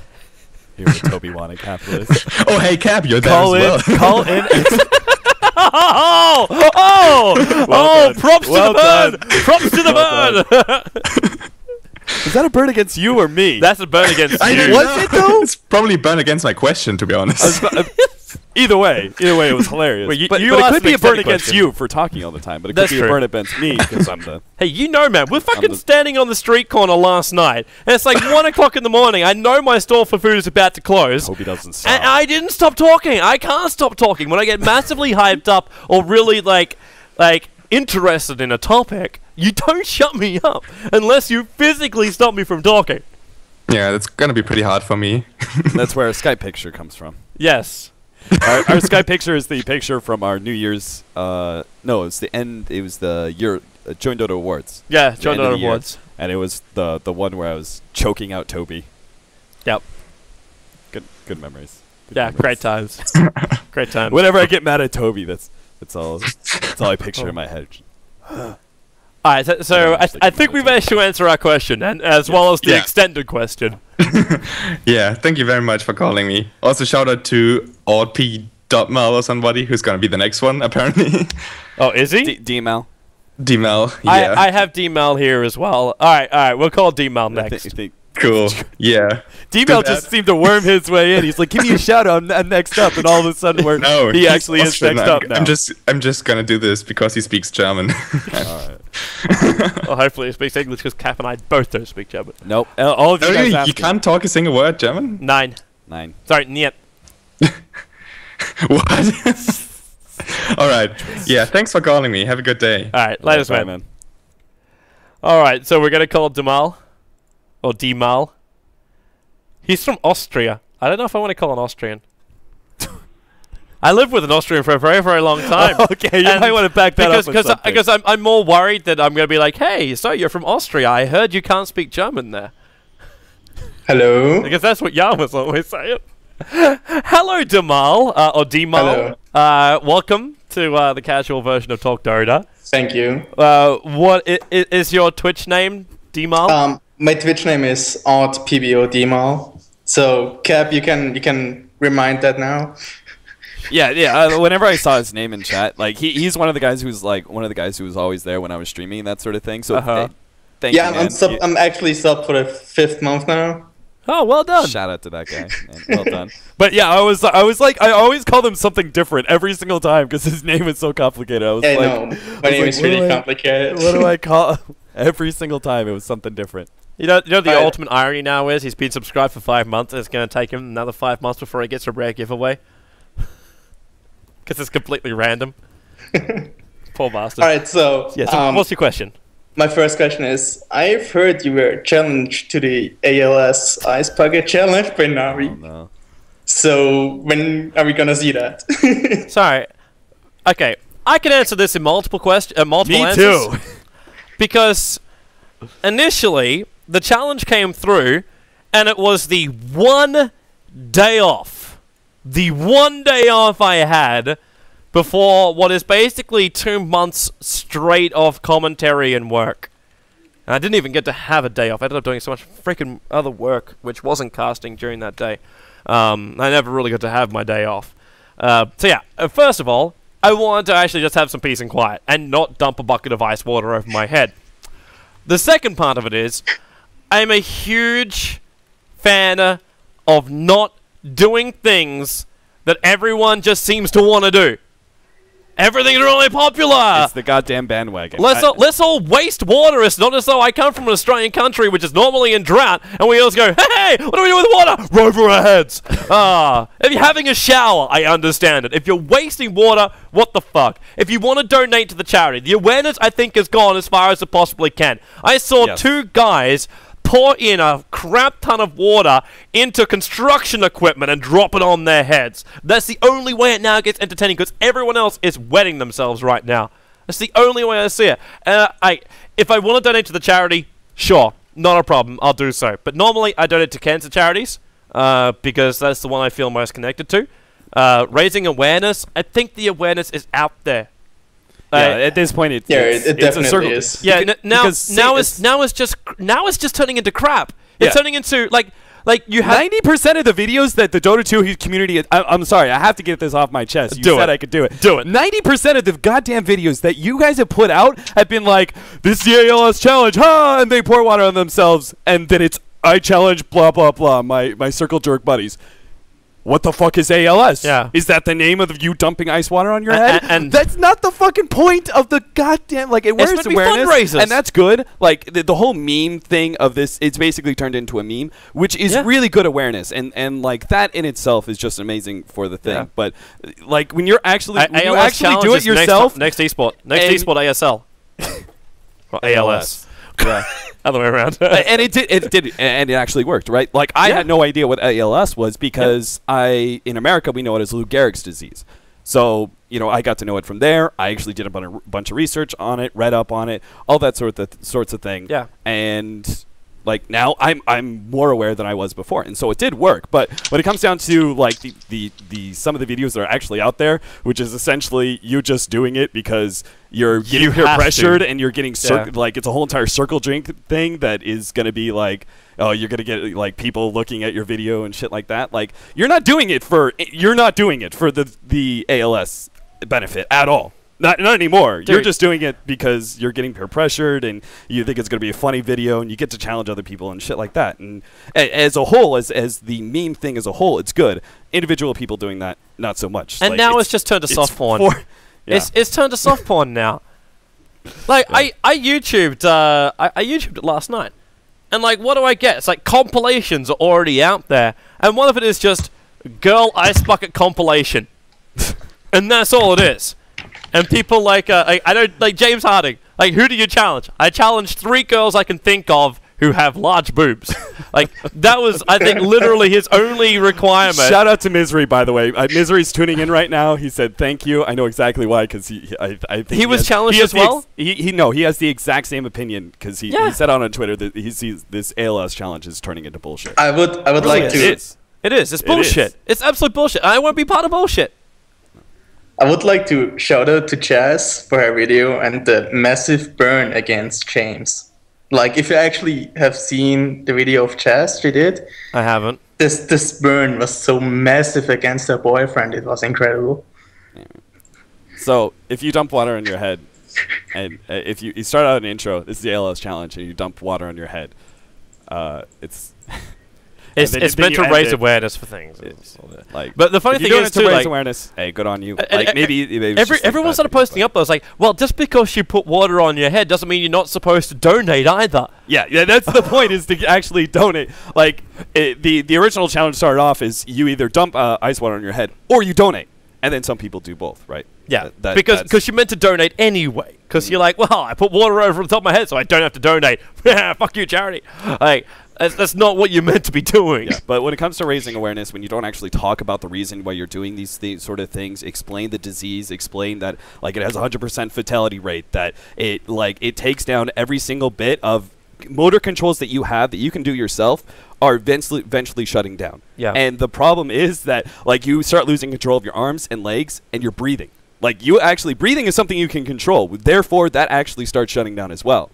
Here with Toby wanting capitalist. Oh, hey, Cap, you're there Call in. as well. Call in. Props to the bird! Props to the bird! Is that a burn against you or me? That's a burn against I you. don't Was know. it though? It's probably burn against my question, to be honest. Either way, it was hilarious. Well, you but asked it could me be a a burn steady against question. you for talking all the time, but it That's could be true. a burn against me because I'm the. Hey, you know, man, we're fucking the- standing on the street corner last night, and it's like 1 o'clock in the morning. I know my store for food is about to close. Toby doesn't stop. And I didn't stop talking. I can't stop talking. When I get massively hyped up or really like interested in a topic, you don't shut me up unless you physically stop me from talking. Yeah, that's gonna be pretty hard for me. That's where our Skype picture comes from. Yes. our Skype picture is the picture from our New Year's. No, it's the end. It was the year Join Dota Awards. Yeah, The Join end of Dota the year. Awards. And it was the one where I was choking out Toby. Yep. Good memories. Good Yeah, memories. great times. Great times. Whenever I get mad at Toby, that's all I picture in my head. Alright, so I think we managed to answer our question, and as well as the Yeah. extended question. Yeah, thank you very much for calling me. Also, shout out to OddP.Mal or somebody who's gonna be the next one, apparently. Oh, is he? DML. D-Mal, yeah. I have D-Mal here as well. Alright, we'll call D-Mal next. Cool, yeah. D-Mal Do just that. seemed to worm his way in. He's like, give me a shout out, I'm next up, and all of a sudden No, he he's actually is Austrian. next up now. I'm just gonna do this because he speaks German. Alright. Well, hopefully he speaks English because Cap and I both don't speak German. Nope. All of you No, guys you asking. can't talk a single word German? 9. 9. Sorry, niet. What? Alright, yeah, thanks for calling me. Have a good day. Alright, latest Bye, man. Alright, so we're gonna call Demal. Or Demal. He's from Austria. I don't know if I want to call an Austrian. I lived with an Austrian for a very, very long time. Okay, you And might want to back that up with something. because I'm more worried that I'm going to be like, hey, so you're from Austria. I heard you can't speak German there. Hello. Because that's what Jan was always saying. Hello, Demal, or Demal. Welcome to the casual version of talkDOTA. Thank you. What is your Twitch name, Demal? My Twitch name is oddpbodmal. So Cap, you can remind that now. Yeah. Whenever I saw his name in chat, like he's one of the guys who was always there when I was streaming and that sort of thing. So thank Yeah, you, man. I'm actually subbed for the 5th month now. Oh, well done. Shout out to that guy. Man. Well done. But yeah, I was like, I always call him something different every single time because his name is so complicated. I was Yeah, like, no, my name is really complicated. What do I call? Every single time it was something different. You know the ultimate irony now is he's been subscribed for 5 months and it's going to take him another 5 months before he gets a rare giveaway. Because it's completely random. Poor bastard. Alright, so, Yeah, so what's your question? my first question is, I've heard you were challenged to the ALS Ice Bucket challenge by Navi. No. So when are we gonna see that? Sorry. Okay, I can answer this in multiple multiple Me answers. too. Because initially the challenge came through, and it was the 1 day off. The 1 day off I had before what is basically 2 months straight of commentary and work. And I didn't even get to have a day off. I ended up doing so much freaking other work, which wasn't casting during that day. I never really got to have my day off. So yeah, first of all, I wanted to actually just have some peace and quiet and not dump a bucket of ice water over my head. The second part of it is, I'm a huge fan of not doing things that everyone just seems to want to do. Everything's really popular. It's the goddamn bandwagon. Let's all waste water. It's not as though I come from an Australian country which is normally in drought, and we always go, hey, what do we do with water? Right over our heads. If you're having a shower, I understand it. If you're wasting water, what the fuck? If you want to donate to the charity, the awareness, I think, has gone as far as it possibly can. I saw 2 guys pour in a crap ton of water into construction equipment and drop it on their heads. That's the only way it now gets entertaining, because everyone else is wetting themselves right now. That's the only way I see it. If I want to donate to the charity, sure, not a problem, I'll do so. But normally I donate to cancer charities, because that's the one I feel most connected to. Raising awareness, I think the awareness is out there. At this point, it definitely is. Yeah, now it's just turning into crap. It's turning into Like, you have 90% of the videos that the Dota 2 community... I'm sorry, I have to get this off my chest. You said I could do it. Do it. 90% of the goddamn videos that you guys have put out have been like, this is the ALS challenge, huh? And they pour water on themselves, and then it's, I challenge blah, blah, blah, my circle jerk buddies. What the fuck is ALS? Yeah. Is that the name of you dumping ice water on your head? And that's not the fucking point of the goddamn... Like, it wears awareness, fundraisers. and that's good. Like, the whole meme thing of this, it's basically turned into a meme, which is really good awareness. And like, that in itself is just amazing for the thing. Yeah. But, like, when you're actually... when you actually do it yourself... Next Esport. Next Esport ASL. Or ALS. Yeah. Other way around. And it did, and it actually worked, right? Like, I had no idea what ALS was because in America, we know it as Lou Gehrig's disease. So, you know, I got to know it from there. I actually did a bunch of research on it, read up on it, all that sorts of thing. Yeah. And like, now I'm more aware than I was before, and so it did work. But when it comes down to like the some of the videos that are actually out there, which is essentially you just doing it because you're getting peer pressured and you're getting like, it's a whole entire circle drink thing that is going to be like, oh, you're going to get like people looking at your video and shit like that. Like, you're not doing it for the ALS benefit at all. Not anymore. Dude. You're just doing it because you're getting peer pressured and you think it's going to be a funny video and you get to challenge other people and shit like that. And as a whole, as the meme thing as a whole, it's good. Individual people doing that, not so much. And like, now it's just turned to soft porn. It's turned to soft porn now. Like, I YouTubed I YouTubed it last night. And like, what do I get? It's like compilations are already out there. And one of it is just girl ice bucket compilation. And that's all it is. And people like, I don't, like James Harding, like, who do you challenge? I challenged 3 girls I can think of who have large boobs. Like, that was, I think, literally his only requirement. Shout out to Misery, by the way. Misery's tuning in right now. He said, thank you. I know exactly why, because I think he was challenged as well? He has the exact same opinion, because he said on Twitter that he sees this ALS challenge is turning into bullshit. I would like to... It is. It's bullshit. It's absolute bullshit. I won't be part of bullshit. I would like to shout out to Chaz for her video and the massive burn against James. Like, if you actually have seen the video of Chaz she did. I haven't. This burn was so massive against her boyfriend. It was incredible. So, if you dump water on your head, and if you start out an intro, this is the ALS challenge, and you dump water on your head, it's... It's meant to raise awareness for things. Like, but the funny thing is, to raise awareness. Hey, good on you. Like, maybe everyone started posting up. I was like, well, just because you put water on your head doesn't mean you're not supposed to donate either. Yeah, that's the point, is to actually donate. Like, the original challenge started off as you either dump ice water on your head or you donate, and then some people do both, right? Yeah, because you're meant to donate anyway. Because you're like, well, I put water over the top of my head, so I don't have to donate. Fuck you, charity. Like. That's not what you're meant to be doing. Yeah, but when it comes to raising awareness, when you don't actually talk about the reason why you're doing these sort of things, explain the disease, explain that like it has a 100% fatality rate, that it takes down every single bit of motor controls that you have that you can do yourself are eventually shutting down. Yeah. And the problem is that like you start losing control of your arms and legs and you're breathing. Like breathing is something you can control. Therefore, that actually starts shutting down as well.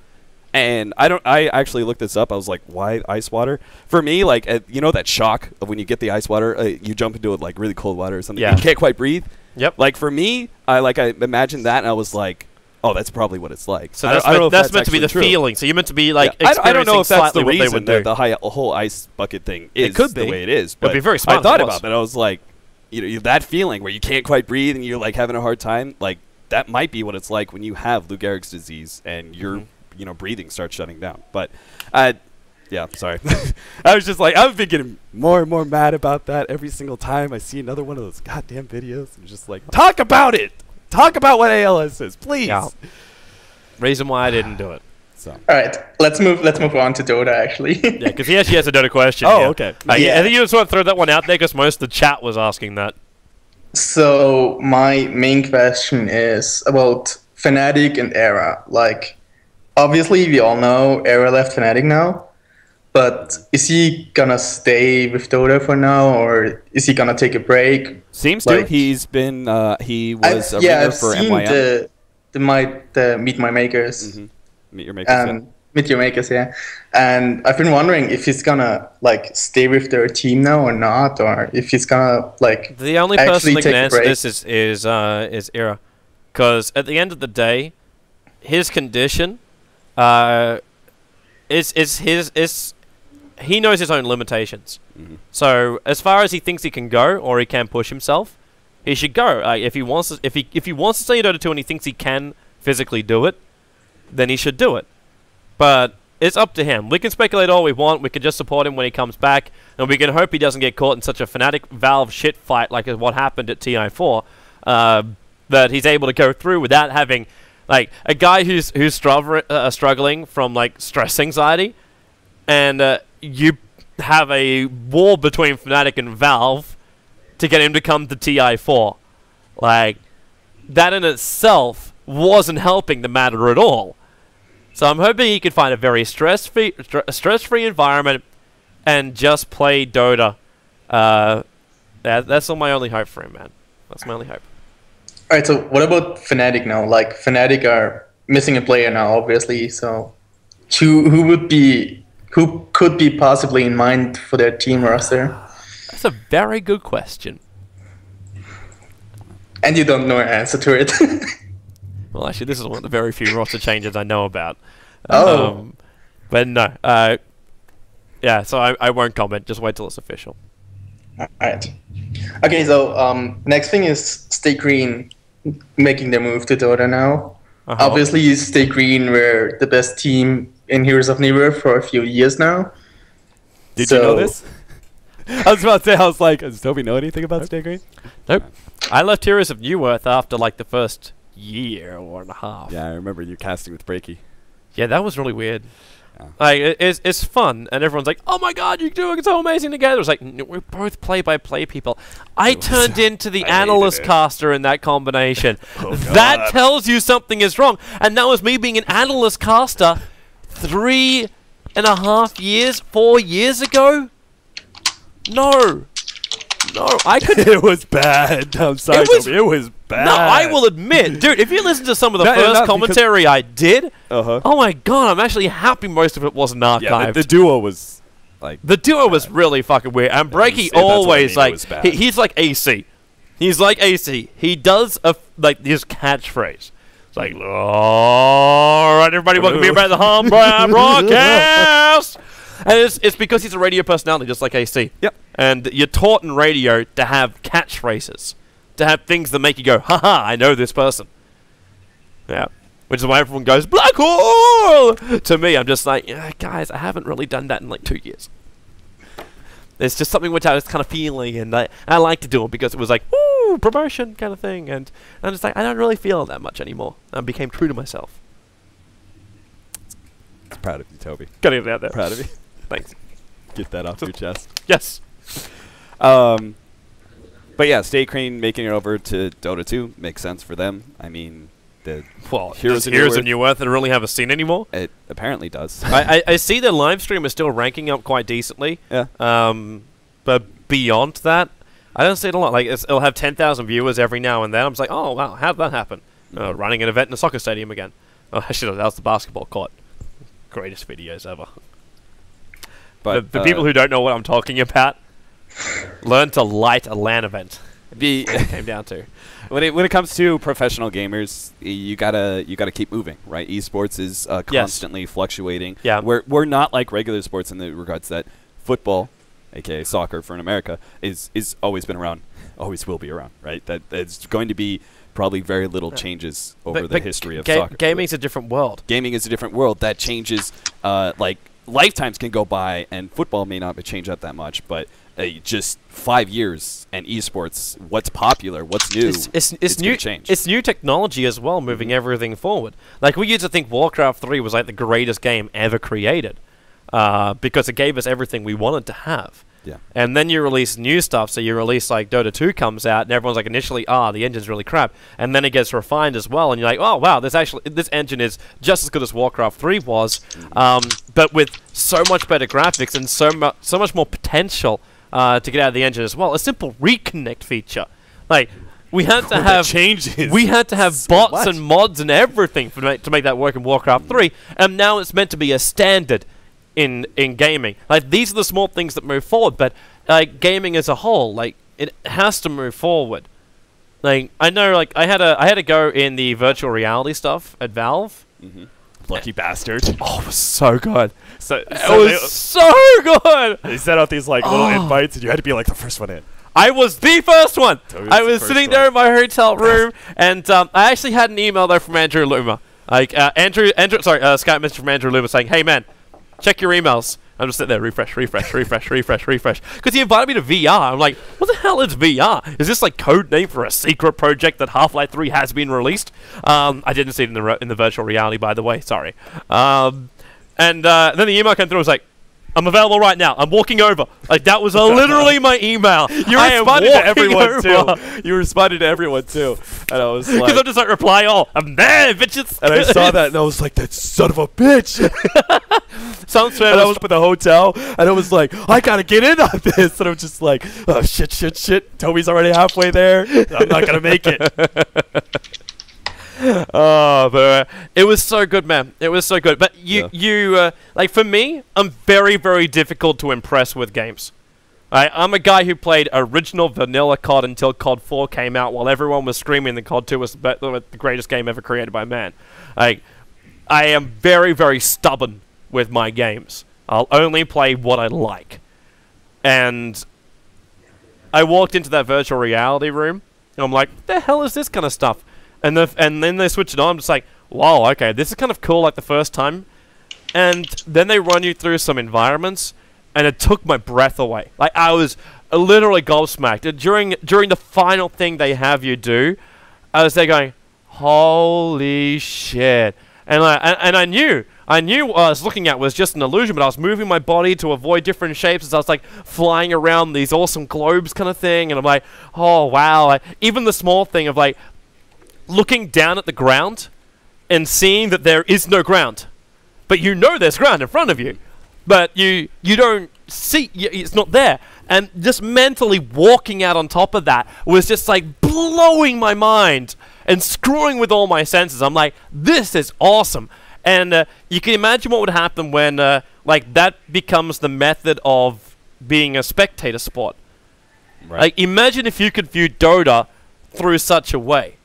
And I actually looked this up. I was like, why ice water? For me, like, you know that shock of when you get the ice water, you jump into it like really cold water or something. Yeah. You can't quite breathe. Yep. Like, for me, I imagined that, and I was like, oh, that's probably what it's like. So that's meant to be the feeling. So you're meant to be like experiencing I don't know if that's the reason the whole ice bucket thing is the way it is. But it'd be very smart. I thought about it. I was like, you know, that feeling where you can't quite breathe and you're like having a hard time, like that might be what it's like when you have Lou Gehrig's disease and you're you know, breathing starts shutting down. But, yeah, sorry. I was just like, I've been getting more and more mad about that every single time I see another one of those goddamn videos. I'm just like, talk about it! Talk about what ALS is, please! Yeah. Reason why I didn't do it. So. All right, let's move on to Dota, actually. Yeah, because he actually has a Dota question. Oh, okay. Yeah. I think you just want to throw that one out there because most of the chat was asking that. So, my main question is about Fnatic and Era. Like, obviously, we all know Era left Fnatic now, but is he gonna stay with Dota for now, or is he gonna take a break? Seems like, to. He's been, he was a ringer for MYM. I've seen the Meet My Makers. Meet Your Makers, Meteor Makers, yeah. And I've been wondering if he's gonna like stay with their team now or not, or if he's gonna like the only person actually that can take a answer break. this is Era, because at the end of the day, his condition, he knows his own limitations. So as far as he thinks he can go or he can push himself, he should go. If he wants to, if he wants to stay in Dota 2 and he thinks he can physically do it, then he should do it. But it's up to him. We can speculate all we want. We can just support him when he comes back, and we can hope he doesn't get caught in such a Fnatic Valve shit fight like what happened at TI4, that he's able to go through without having, like, a guy who's struggling from like stress anxiety, and you have a war between Fnatic and Valve to get him to come to TI4. Like, that in itself wasn't helping the matter at all. So I'm hoping he can find a very stress-free environment and just play Dota. That's all my only hope for him, man. That's my only hope. All right, so what about Fnatic now? Like, Fnatic are missing a player now, obviously. So, who could be possibly in mind for their team roster? That's a very good question. And you don't know an answer to it. Well, actually, this is one of the very few roster changes I know about. Oh. But no. Yeah, so I won't comment. Just wait till it's official. Alright. Okay, so next thing is Stay Green making their move to Dota now. Obviously, Stay Green were the best team in Heroes of Newerth for a few years now. Did you know this? I was about to say, I was like, does Toby know anything about Stay Green? Nope. I left Heroes of Newerth after like the first year or and a half. Yeah, I remember you casting with Breaky. Yeah, that was really weird. Yeah. Like, it's fun, and everyone's like, "Oh my god, you're doing so amazing together!" It's like, we're both play-by-play people. I turned into the analyst caster in that combination. That tells you something is wrong, and that was me being an analyst caster 3.5 years, 4 years ago. No, I could. It was bad. I'm sorry, Toby. It was bad. No, I will admit, dude. If you listen to some of the first commentary I did, oh my god, I'm actually happy most of it wasn't archived. Yeah, the duo was like was really fucking weird. And Breaky always he's like AC. He's like AC. He does like his catchphrase. It's like, all right, everybody, welcome here back to the Home Broadcast. And it's because he's a radio personality, just like AC. Yep. And you're taught in radio to have catchphrases, to have things that make you go, haha, I know this person. Yeah. Which is why everyone goes, Black Hole! To me, I'm just like, yeah, guys, I haven't really done that in like 2 years. It's just something which I was kind of feeling, and I like to do it because it was like, woo, promotion kind of thing. And I'm just like, I don't really feel it that much anymore. I became true to myself. Proud of you, Toby. Gotta get it out there. Proud of you. Thanks. Get that off your chest. Yes. But yeah, Stay Green making it over to Dota 2 makes sense for them. I mean, the Heroes of Newerth don't really have a scene anymore. It apparently does. I see their live stream is still ranking up quite decently. Yeah. But beyond that, I don't see it a lot. Like it'll have 10,000 viewers every now and then. I'm just like, oh wow, how did that happen? Running an event in a soccer stadium again. Oh, actually, that was the basketball court. Greatest videos ever. But for people who don't know what I'm talking about, learn to light a LAN event. It came down to when it comes to professional gamers, you gotta keep moving, right? Esports is constantly fluctuating. Yeah, we're not like regular sports in the regards that football, aka soccer for in America, is always been around, always will be around, right? That it's going to be probably very little changes over the history of soccer. Gaming's a different world. Gaming is a different world that changes. Like lifetimes can go by, and football may not change up that much, but just 5 years and esports, what's popular, what's new, it's new. Change. It's new technology as well, moving everything forward. Like we used to think Warcraft 3 was like the greatest game ever created, because it gave us everything we wanted to have. Yeah. And then you release new stuff, so you release like Dota 2 comes out, and everyone's like initially, the engine's really crap, and then it gets refined as well, and you're like, oh wow, this engine is just as good as Warcraft 3 was, but with so much better graphics and so much more potential to get out of the engine as well. A simple reconnect feature, like We had to have changes. We had to have So bots much. and mods and everything to make that work in Warcraft 3, and now it's meant to be a standard in gaming. Like, these are the small things that move forward, but gaming as a whole, like, it has to move forward. Like, I know, like, I had a go in the virtual reality stuff at Valve. Lucky bastard. Oh, it was so good. So It was so good. they set out these like little invites, and you had to be like the first one in. I was the first one. Toby I was the was first sitting one. there in my hotel room, and I actually had an email though from Andrew Luma. Like Skype message from Andrew Luma saying, "Hey man, check your emails." I'm just sitting there, refresh, because he invited me to VR. I'm like, what the hell is VR? Is this like code name for a secret project that Half-Life 3 has been released? I didn't see it in the virtual reality, by the way. Sorry. And then the email came through. I was like, I'm available right now. I'm walking over. Like, that was literally my email. You responded to everyone too. You responded to everyone too, and I was like, because I'm just like, reply all. I'm there, bitches. and I saw that, and I was like, that son of a bitch. Sounds And I was up at the hotel, and I was like, I gotta get in on this. And I'm just like, oh shit. Toby's already halfway there. I'm not gonna make it. Oh, but it was so good, man. It was so good. But like, for me, I'm very, very difficult to impress with games. I'm a guy who played original vanilla COD until COD 4 came out, while everyone was screaming that COD 2 was the greatest game ever created by man. Like, I am very, very stubborn with my games. I'll only play what I like. And I walked into that virtual reality room, and I'm like, what the hell is this kind of stuff? And then they switch it on. I'm just like, wow, okay, this is kind of cool like the first time. And then they run you through some environments, and it took my breath away. Like, I was literally gobsmacked. And during the final thing they have you do, I was there going, holy shit. And I knew what I was looking at was just an illusion, but I was moving my body to avoid different shapes as I was like flying around these awesome globes kind of thing. And I'm like, oh wow. Like, even the small thing of like looking down at the ground and seeing that there is no ground, but you know there's ground in front of you, but you don't see, it's not there. And just mentally walking out on top of that was just like blowing my mind and screwing with all my senses. I'm like, this is awesome. And you can imagine what would happen when like that becomes the method of being a spectator sport. Right. Like, imagine if you could view Dota through such a way.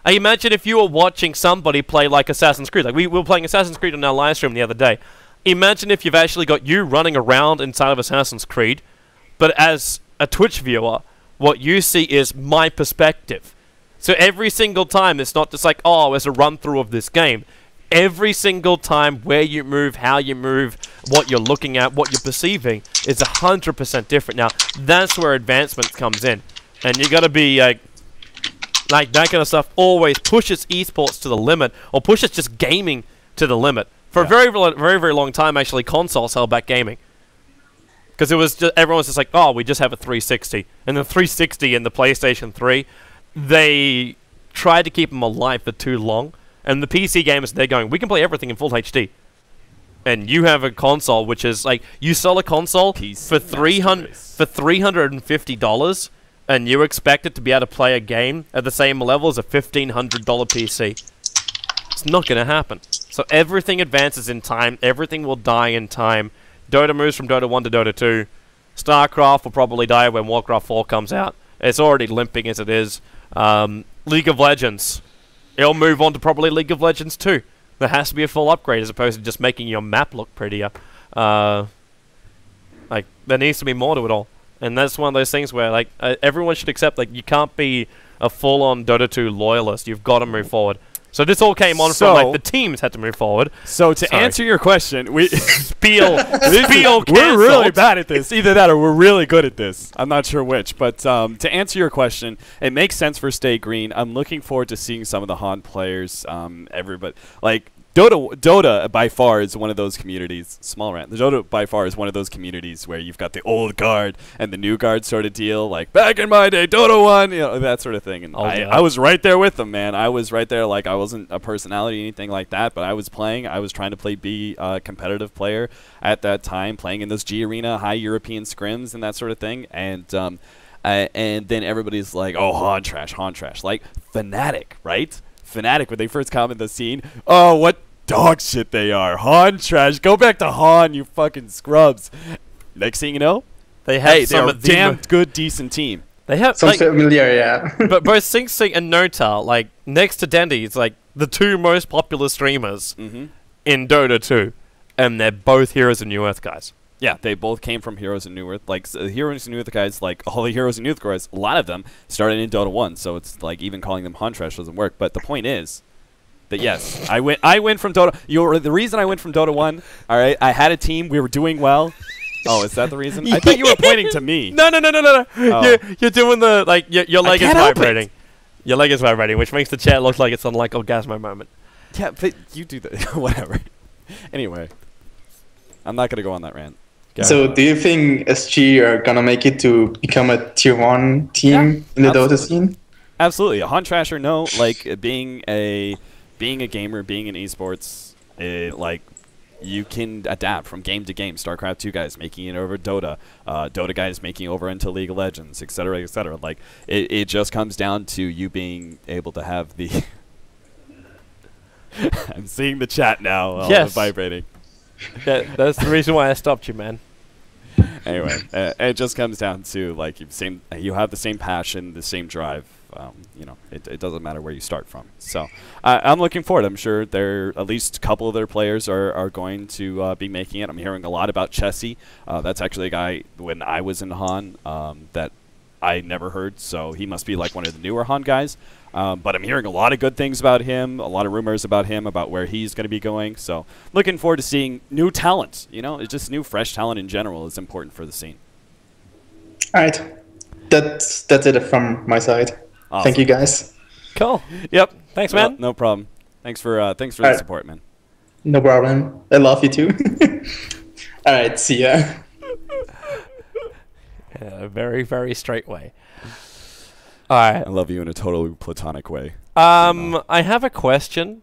I imagine if you were watching somebody play like Assassin's Creed. Like, we were playing Assassin's Creed on our live stream the other day. Imagine if you've actually got you running around inside of Assassin's Creed, but as a Twitch viewer, what you see is my perspective. So every single time, it's not just like, oh, it's a run-through of this game. Every single time, where you move, how you move, what you're looking at, what you're perceiving, is 100% different. Now, that's where advancement comes in. And you got to be, like, that kind of stuff always pushes esports to the limit, or pushes just gaming to the limit. For a very, very long time, actually, consoles held back gaming. Because it was just, everyone was just like, oh, we just have a 360. And the 360 and the PlayStation 3, they tried to keep them alive for too long. And the PC gamers, they're going, we can play everything in full HD. And you have a console, which is like, you sell a console for $350, and you expect it to be able to play a game at the same level as a $1,500 PC. It's not going to happen. So everything advances in time. Everything will die in time. Dota moves from Dota 1 to Dota 2. StarCraft will probably die when Warcraft 4 comes out. It's already limping as it is. League of Legends. It'll move on to probably League of Legends 2. There has to be a full upgrade as opposed to just making your map look prettier. Like, there needs to be more to it all. And that's one of those things where, like, everyone should accept, like, you can't be a full-on Dota 2 loyalist. You've got to move forward. So this all came on from, like, the teams had to move forward. So to answer your question, we Spiel we're really bad at this. Either that or we're really good at this. I'm not sure which. But to answer your question, it makes sense for Stay Green. I'm looking forward to seeing some of the Han players. Everybody, like, Dota by far is one of those communities. Small rant. The Dota by far is one of those communities where you've got the old guard and the new guard sort of deal. Like, back in my day, Dota 1, you know, that sort of thing. And I was right there with them, man. I was right there. Like, I wasn't a personality or anything like that, but I was playing. I was trying to be a competitive player at that time, playing in those G Arena high European scrims and that sort of thing. And And then everybody's like, oh, Han trash. Like, Fnatic, right? Fnatic, when they first come in the scene, oh, what dog shit they are. Han trash. Go back to Han, you fucking scrubs. Next thing you know, they're a damn good, decent team. They have Sounds familiar, yeah. but both Sing Sing and Nota, like next to Dendy, it's like the two most popular streamers in Dota 2, and they're both Heroes of Newerth guys. Yeah, they both came from Heroes of Newerth. Like Heroes of Newerth guys, like all the Heroes of Newerth guys, a lot of them started in Dota 1. So it's like even calling them Han trash doesn't work. But the point is that yes, I went from Dota. The reason I went from Dota 1. All right, I had a team. We were doing well. Oh, is that the reason? I thought you were pointing to me. No. Oh. You're doing the like your leg is vibrating. Your leg is vibrating, which makes the chat look like it's on like Orgasmo moment. Yeah, but you do that. Whatever. Anyway, I'm not gonna go on that rant. So, do you think SG are gonna make it to become a tier 1 team in the Dota scene? Absolutely, a Han trash or no, like being a gamer, being in esports, like you can adapt from game to game. StarCraft 2 guys making it over Dota, Dota guys making it over into League of Legends, etc., etc. Like it just comes down to you being able to have the. I'm seeing the chat now. Yes, vibrating. That's the reason why I stopped you, man. Anyway, it just comes down to like you have the same passion, the same drive. You know, it doesn't matter where you start from. So I'm looking forward. I'm sure at least a couple of their players are going to be making it. I'm hearing a lot about Chessie. That's actually a guy when I was in Han that I never heard. So he must be like one of the newer Han guys. But I'm hearing a lot of good things about him, a lot of rumors about him, about where he's going to be going. So looking forward to seeing new talent. You know, it's just new, fresh talent in general is important for the scene. All right. That's it from my side. Awesome. Thank you, guys. Cool. Yep. Thanks, man. No problem. Thanks for the support, man. No problem. I love you too. All right. See ya. In a very, very straight way. All right. I love you in a totally platonic way. I have a question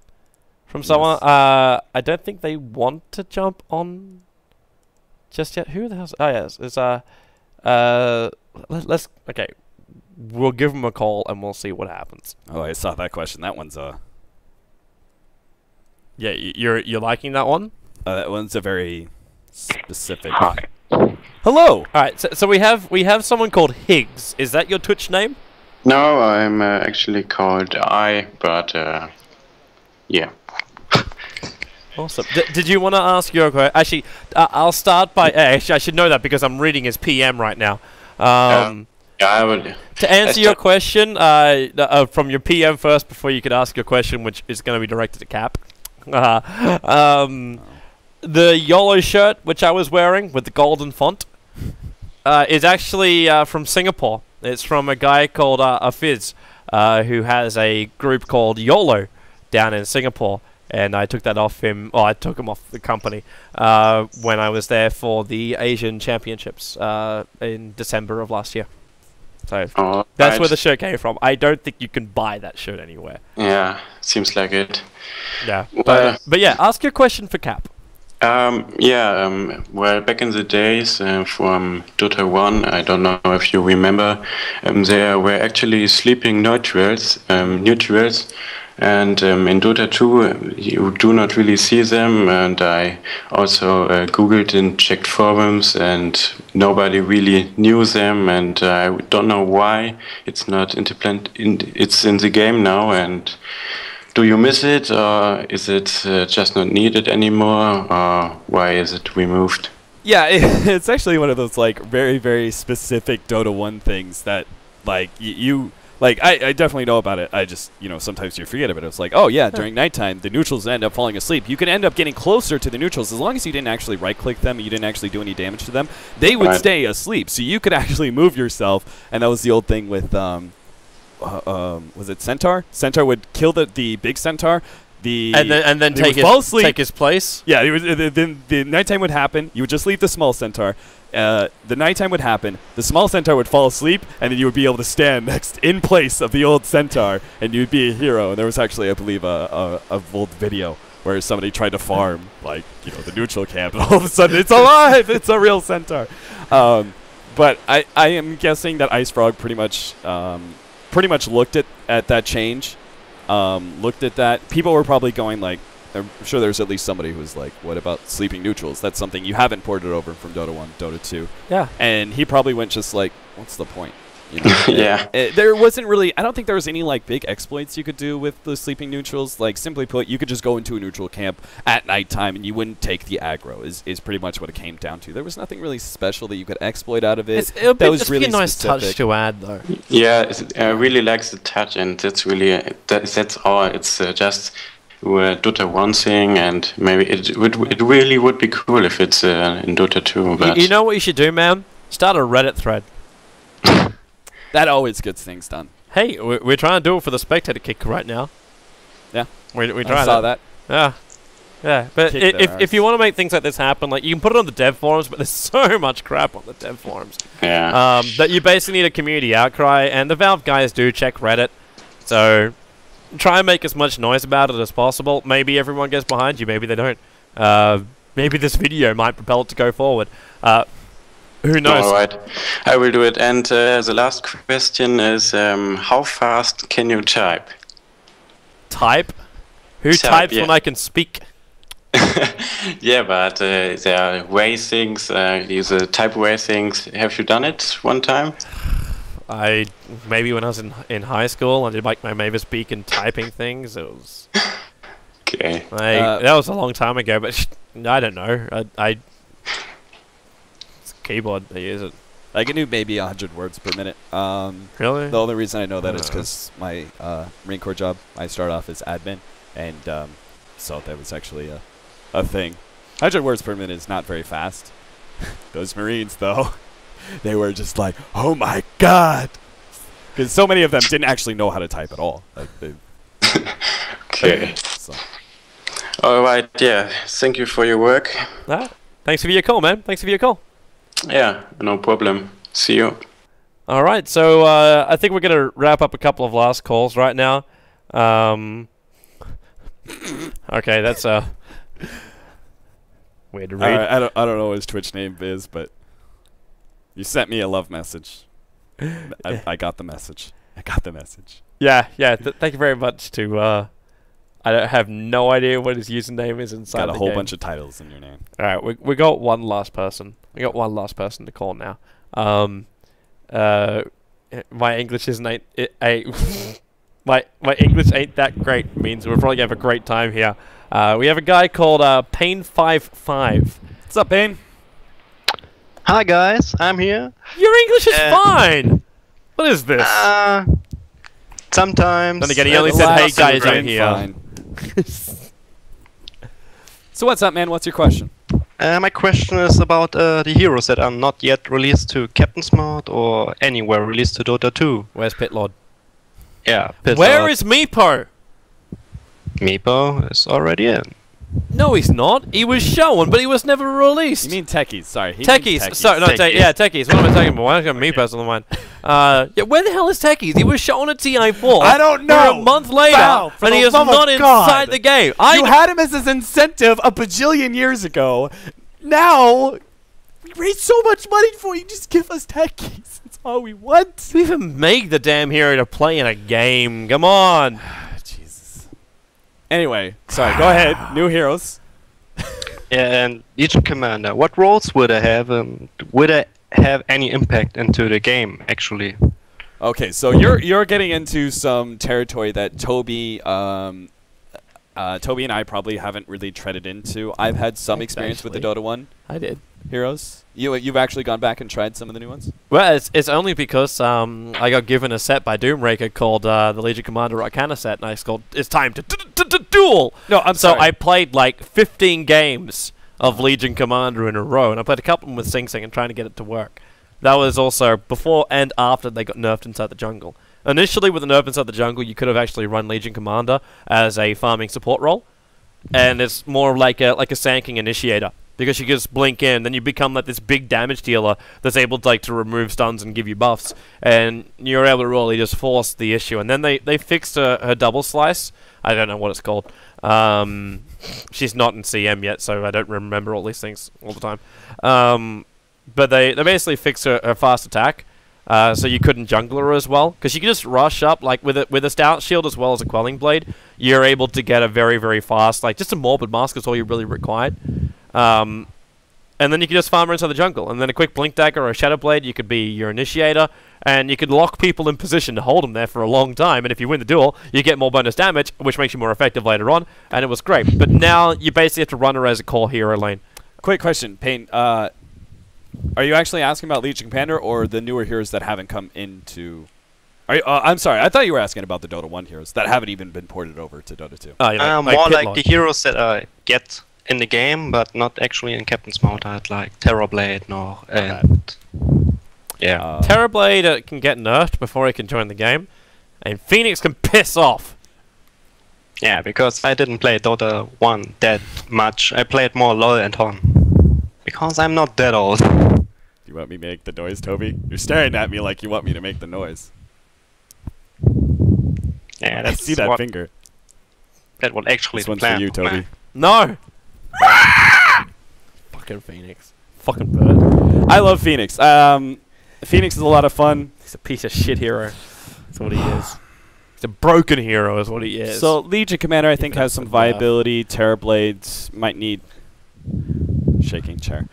from someone. I don't think they want to jump on just yet. Who the hell's? Oh yes, it's let's okay. We'll give them a call and we'll see what happens. Oh, I saw that question. That one's Yeah, you're liking that one? That one's a very specific. Hi. Hello. All right. So we have someone called Higgs. Is that your Twitch name? No, I'm actually called but yeah. Awesome. Did you want to ask your question? Actually, I'll start by. Actually, I should know that because I'm reading his PM right now. Yeah, I would. To answer your question, from your PM first before you could ask your question, which is going to be directed to Cap. The YOLO shirt, which I was wearing with the golden font, is actually from Singapore. It's from a guy called Afiz, who has a group called YOLO down in Singapore. And I took that off him. Well, I took him off the company when I was there for the Asian Championships in December of last year. So that's where the shirt came from. I don't think you can buy that shirt anywhere. Yeah, seems like it. Yeah, but yeah, ask your question for Cap. Well, back in the days from Dota 1, I don't know if you remember, there were actually sleeping neutrals, and in Dota 2 you do not really see them, and I also googled and checked forums and nobody really knew them, and I don't know why it's not it's in the game now. And do you miss it, or is it just not needed anymore, or why is it removed? Yeah, it's actually one of those like very, very specific Dota 1 things that like you like I definitely know about it. I just, you know, sometimes you forget of it. It's like, oh yeah, during nighttime the neutrals end up falling asleep. You can end up getting closer to the neutrals as long as you didn't actually right click them and you didn't actually do any damage to them. They would stay asleep, so you could actually move yourself. And that was the old thing with was it Centaur? Centaur would kill the big Centaur. And then take his place. Yeah, then the nighttime would happen. You would just leave the small Centaur. The nighttime would happen. The small Centaur would fall asleep, and then you would be able to stand next in place of the old Centaur, and you'd be a hero. And there was actually, I believe, a old video where somebody tried to farm, like, you know, the neutral camp, and all of a sudden it's alive. It's a real Centaur. But I am guessing that Ice Frog pretty much looked at that change, looked at that. People were probably going like, I'm sure there's at least somebody who was like, what about sleeping neutrals? That's something you haven't ported over from Dota 1, Dota 2. Yeah. And he probably went just like, what's the point? You know, Yeah. There wasn't really, I don't think there was any like big exploits you could do with the sleeping neutrals. Like simply put, you could just go into a neutral camp at nighttime and you wouldn't take the aggro is pretty much what it came down to. There was nothing really special that you could exploit out of it. It'll be a nice touch to add though. Yeah, I really like the touch, and that's really that's all. It's just Dota 1 thing, and maybe it really would be cool if it's in Dota 2. But You know what you should do, man? Start a Reddit thread. That always gets things done. Hey, we're trying to do it for the spectator kick right now. Yeah, we I tried saw that. Yeah, yeah. But if you want to make things like this happen, like you can put it on the dev forums, but there's so much crap on the dev forums. yeah, that you basically need a community outcry, and the Valve guys do check Reddit, so try and make as much noise about it as possible. Maybe everyone gets behind you, maybe they don't. Maybe this video might propel it to go forward. Who knows? all right, I will do it. And the last question is, how fast can you type? Type? Who Type, types yeah. when I can speak? Yeah, but there are racings, these type racings. Have you done it one time? Maybe when I was in high school, I did like my maybe speak and typing things. It was Okay. that was a long time ago, but I don't know. It's a keyboard. I use it. I can do maybe 100 words per minute. Really? The only reason I know that is because my Marine Corps job, I start off as admin, and so that was actually a thing. 100 words per minute is not very fast. Those Marines, though, they were just like, oh my god! Because so many of them didn't actually know how to type at all. Like Okay. So. All right. Yeah. Thank you for your work. Thanks for your call, man. Thanks for your call. Yeah. No problem. See you. All right, so I think we're gonna wrap up a couple of last calls right now. Okay, that's weird to read. I don't know what his Twitch name is, but you sent me a love message. I got the message. I got the message. Yeah. Thank you very much to. I have no idea what his username is inside. Got a whole game. bunch of titles in your name. All right, we got one last person. We got one last person to call now. My English isn't my English ain't that great. Means we're probably gonna have a great time here. We have a guy called Pain55. What's up, Pain? Hi guys, I'm here. Your English is fine. What is this? Sometimes. Then again, he only said, "Hey guys, I'm here." Fine. So what's up, man? What's your question? My question is about the heroes that are not yet released to Captain's Mod or anywhere released to Dota 2. Where's Pitlord? Yeah. Where is Meepo? Meepo is already in. No, he's not. He was shown, but he was never released. You mean techies? Sorry, techies. Sorry, no, techies. What am I talking about? Why don't I got Meepos on the mind? Yeah, where the hell is techies? He was shown at TI4. I don't know. For a month later, and he is not inside the game. You had him as his incentive a bajillion years ago. Now, we raised so much money for you. Just give us techies. That's all we want. We even make the damn hero to play in a game. Come on. Jesus. Anyway, sorry. Go ahead. New heroes. Yeah, and Legion Commander. What roles would I have? Would I have any impact into the game, actually? Okay, so you're getting into some territory that Toby and I probably haven't really treaded into. I've had some experience with the Dota 1. I did. Heroes. You've actually gone back and tried some of the new ones? Well, it's only because I got given a set by Doomraker called the Legion Commander Arcana set, and I called it's time to duel. No, I'm so sorry. I played like 15 games of Legion Commander in a row, and I played a couple of them with Sing Sing and trying to get it to work. That was also before and after they got nerfed inside the jungle. Initially, with the nerf inside the jungle, you could have actually run Legion Commander as a farming support role, and it's more like a Sand initiator. Because you just blink in, then you become like this big damage dealer that's able to to remove stuns and give you buffs, and you're able to really just force the issue. And then they fixed her double slice. I don't know what it's called. She's not in CM yet, so I don't remember all these things all the time. but they basically fixed her fast attack, so you couldn't jungle her as well, because you could just rush up like with a stout shield as well as a quelling blade. You're able to get a very fast, like just a morbid mask is all you really required. And then you can just farm her inside the jungle, and then a quick blink dagger or a shadow blade. You could be your initiator, and you could lock people in position to hold them there for a long time. And if you win the duel, you get more bonus damage, which makes you more effective later on. And it was great. But now you basically have to run her as a core hero lane. Quick question, Payne. Are you actually asking about Legion Commander or the newer heroes that haven't come into? I'm sorry, I thought you were asking about the Dota 1 heroes that haven't even been ported over to Dota 2. More like the heroes that I get in the game, but not actually in Captain's Mode, like Terrorblade, and yeah. Terrorblade can get nerfed before he can join the game, and Phoenix can piss off. Yeah, because I didn't play Dota 1 that much. I played more LoL and HON. Because I'm not that old. You want me to make the noise, Toby? You're staring at me like you want me to make the noise. Yeah, I see that finger. That was actually this one's for you, Toby. Man. No! Fucking Phoenix. Fucking bird. I love Phoenix. Phoenix is a lot of fun. He's a piece of shit hero. That's what he is. He's a broken hero is what he is. So Legion Commander I think has some viability. Terrorblades might need... Shaking chair.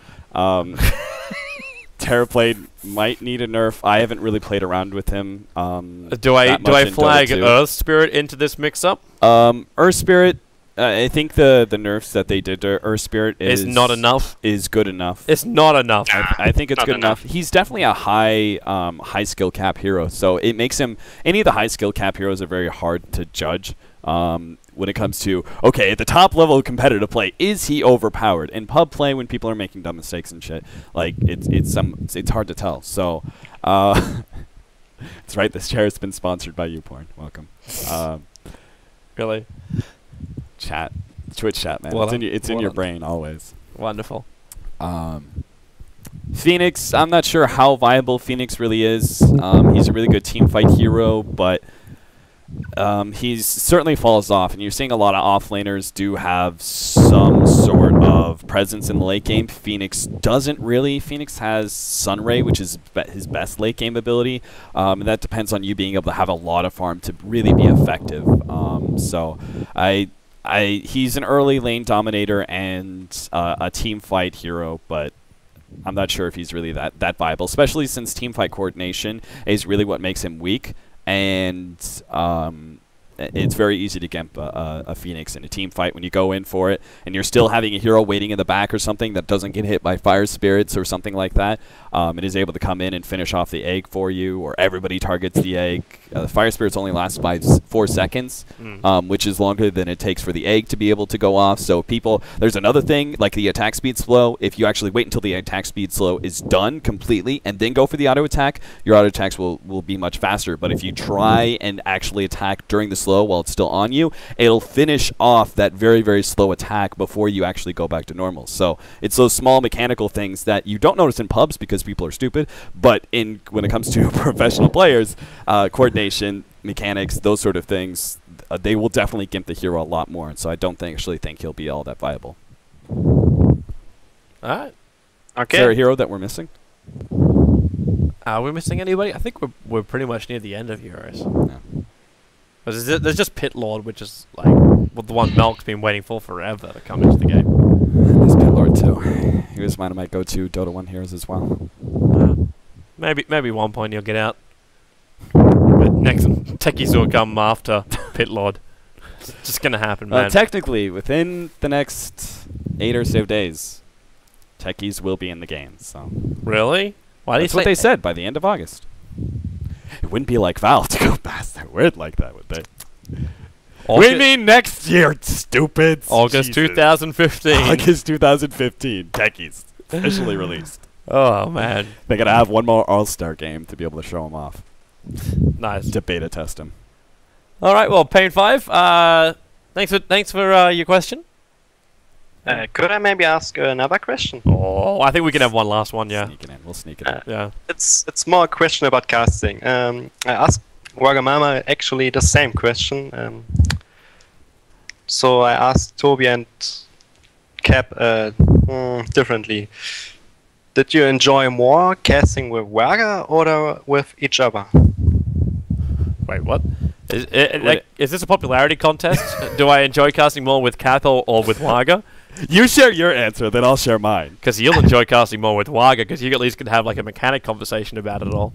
Terrorblade might need a nerf. I haven't really played around with him. Do I flag Earth Spirit into this mix-up? Earth Spirit... I think the nerfs that they did to Earth Spirit is not enough. Is good enough. It's not enough. I think it's good enough. He's definitely a high skill cap hero, so it makes him. Any of the high skill cap heroes are very hard to judge when it comes to at the top level of competitive play. Is he overpowered? In pub play, when people are making dumb mistakes and shit, like it's hard to tell. So that's right. This chair has been sponsored by YouPorn. Welcome. Really. Chat, Twitch chat, man. Well, it's in your brain always. Wonderful. Phoenix, I'm not sure how viable Phoenix really is. He's a really good team fight hero, but he certainly falls off. And you're seeing a lot of offlaners do have some sort of presence in the late game. Phoenix doesn't really. Phoenix has Sunray, which is his best late game ability. And that depends on you being able to have a lot of farm to really be effective. So he's an early lane dominator and a team fight hero, but I'm not sure if he's really that viable, especially since team fight coordination is really what makes him weak, and it's very easy to gemp a Phoenix in a team fight when you go in for it, and you're still having a hero waiting in the back or something that doesn't get hit by fire spirits or something like that. It is able to come in and finish off the egg for you, or everybody targets the egg. The fire spirits only last 4 seconds, which is longer than it takes for the egg to be able to go off. So there's another thing, like the attack speed slow. If you actually wait until the attack speed slow is done completely and then go for the auto attack, your auto attacks will be much faster. But if you try and actually attack during the slow while it's still on you, it'll finish off that very slow attack before you actually go back to normal. So it's those small mechanical things that you don't notice in pubs because people are stupid, but when it comes to professional players, coordination, mechanics, those sort of things, they will definitely gimp the hero a lot more. And so I don't actually think he'll be all that viable. Alright. Okay. Is there a hero that we're missing? Are we missing anybody? I think we're pretty much near the end of heroes. Yeah. There's just Pit Lord, which is like the one Melk's been waiting for forever to come into the game. There's Pit Lord too. He was one of my go-to Dota 1 heroes as well. Maybe one point he'll get out. But next techies will come after Pit Lord. It's just gonna happen, man. Technically, within the next 8 or so days, techies will be in the game. So really? Why do you say? That's what they said by the end of August. It wouldn't be like Valve to go past their word like that, would they? We mean next year, stupid. August 2015. August 2015. Techies officially released. Oh man, they gotta have one more All-Star game to be able to show them off. Nice. To beta test them. All right. Well, Pain5. Thanks for your question. Could I maybe ask another question? Oh, I think we can have one last one. Yeah. We'll sneak it in. Yeah. It's more a question about casting. I asked Wagamama actually the same question. So I asked Toby and Cap differently. did you enjoy more casting with Waga or with each other? Wait, what? Is this a popularity contest? Do I enjoy casting more with Kath or with Waga? You share your answer, then I'll share mine. Because you'll enjoy casting more with Waga, because you at least can have like a mechanic conversation about it all,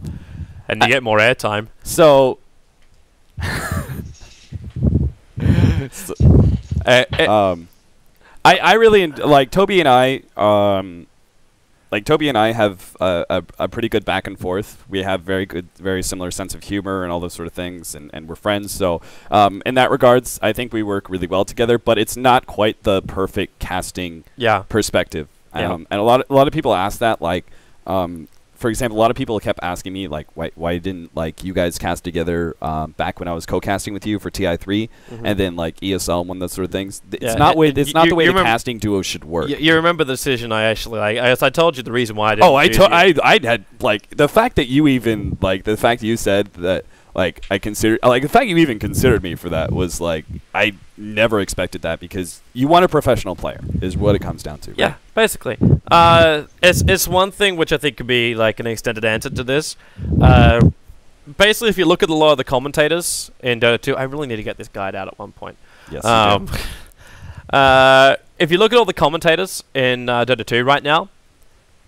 and you get more airtime. So, I really like Toby and I. Like Toby and I have a pretty good back and forth. We have very similar sense of humor and all those sort of things, and we're friends. So in that regards, I think we work really well together. But it's not quite the perfect casting perspective. And a lot of people ask that. Like, for example, a lot of people kept asking me like, why didn't like you guys cast together back when I was co-casting with you for TI3, and then like ESL and one of those sort of things. It's not the way the casting duo should work. You remember the decision I actually like? As I told you, the reason why I didn't. I had like the fact that you even like the fact that you said that like I consider like the fact you even considered me for that was like I never expected that, because you want a professional player is what it comes down to. Right? Yeah, basically. It's one thing which I think could be like an extended answer to this. Basically, if you look at a lot of the commentators in Dota 2, I really need to get this guide out at one point. Yes. If you look at all the commentators in Dota 2 right now,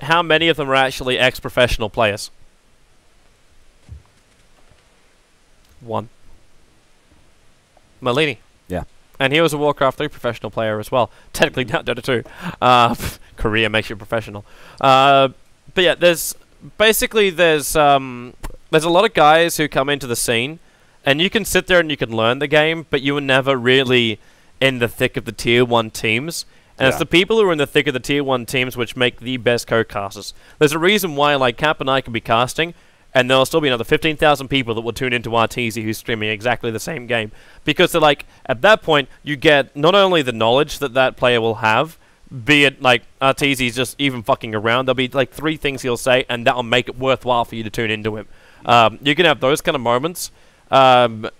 how many of them are actually ex-professional players? One. Malini. Yeah. And he was a Warcraft 3 professional player as well. Technically not Dota 2. Career makes you professional. But yeah, there's a lot of guys who come into the scene, and you can sit there and you can learn the game, but you were never really in the thick of the tier 1 teams. And it's the people who are in the thick of the tier 1 teams which make the best co-casters. There's a reason why like Cap and I can be casting, and there'll still be another 15,000 people that will tune into RTZ who's streaming exactly the same game. Because they're like, at that point, you get not only the knowledge that player will have, be it like RTZ's just even fucking around, there'll be like 3 things he'll say, and that'll make it worthwhile for you to tune into him. You can have those kind of moments, and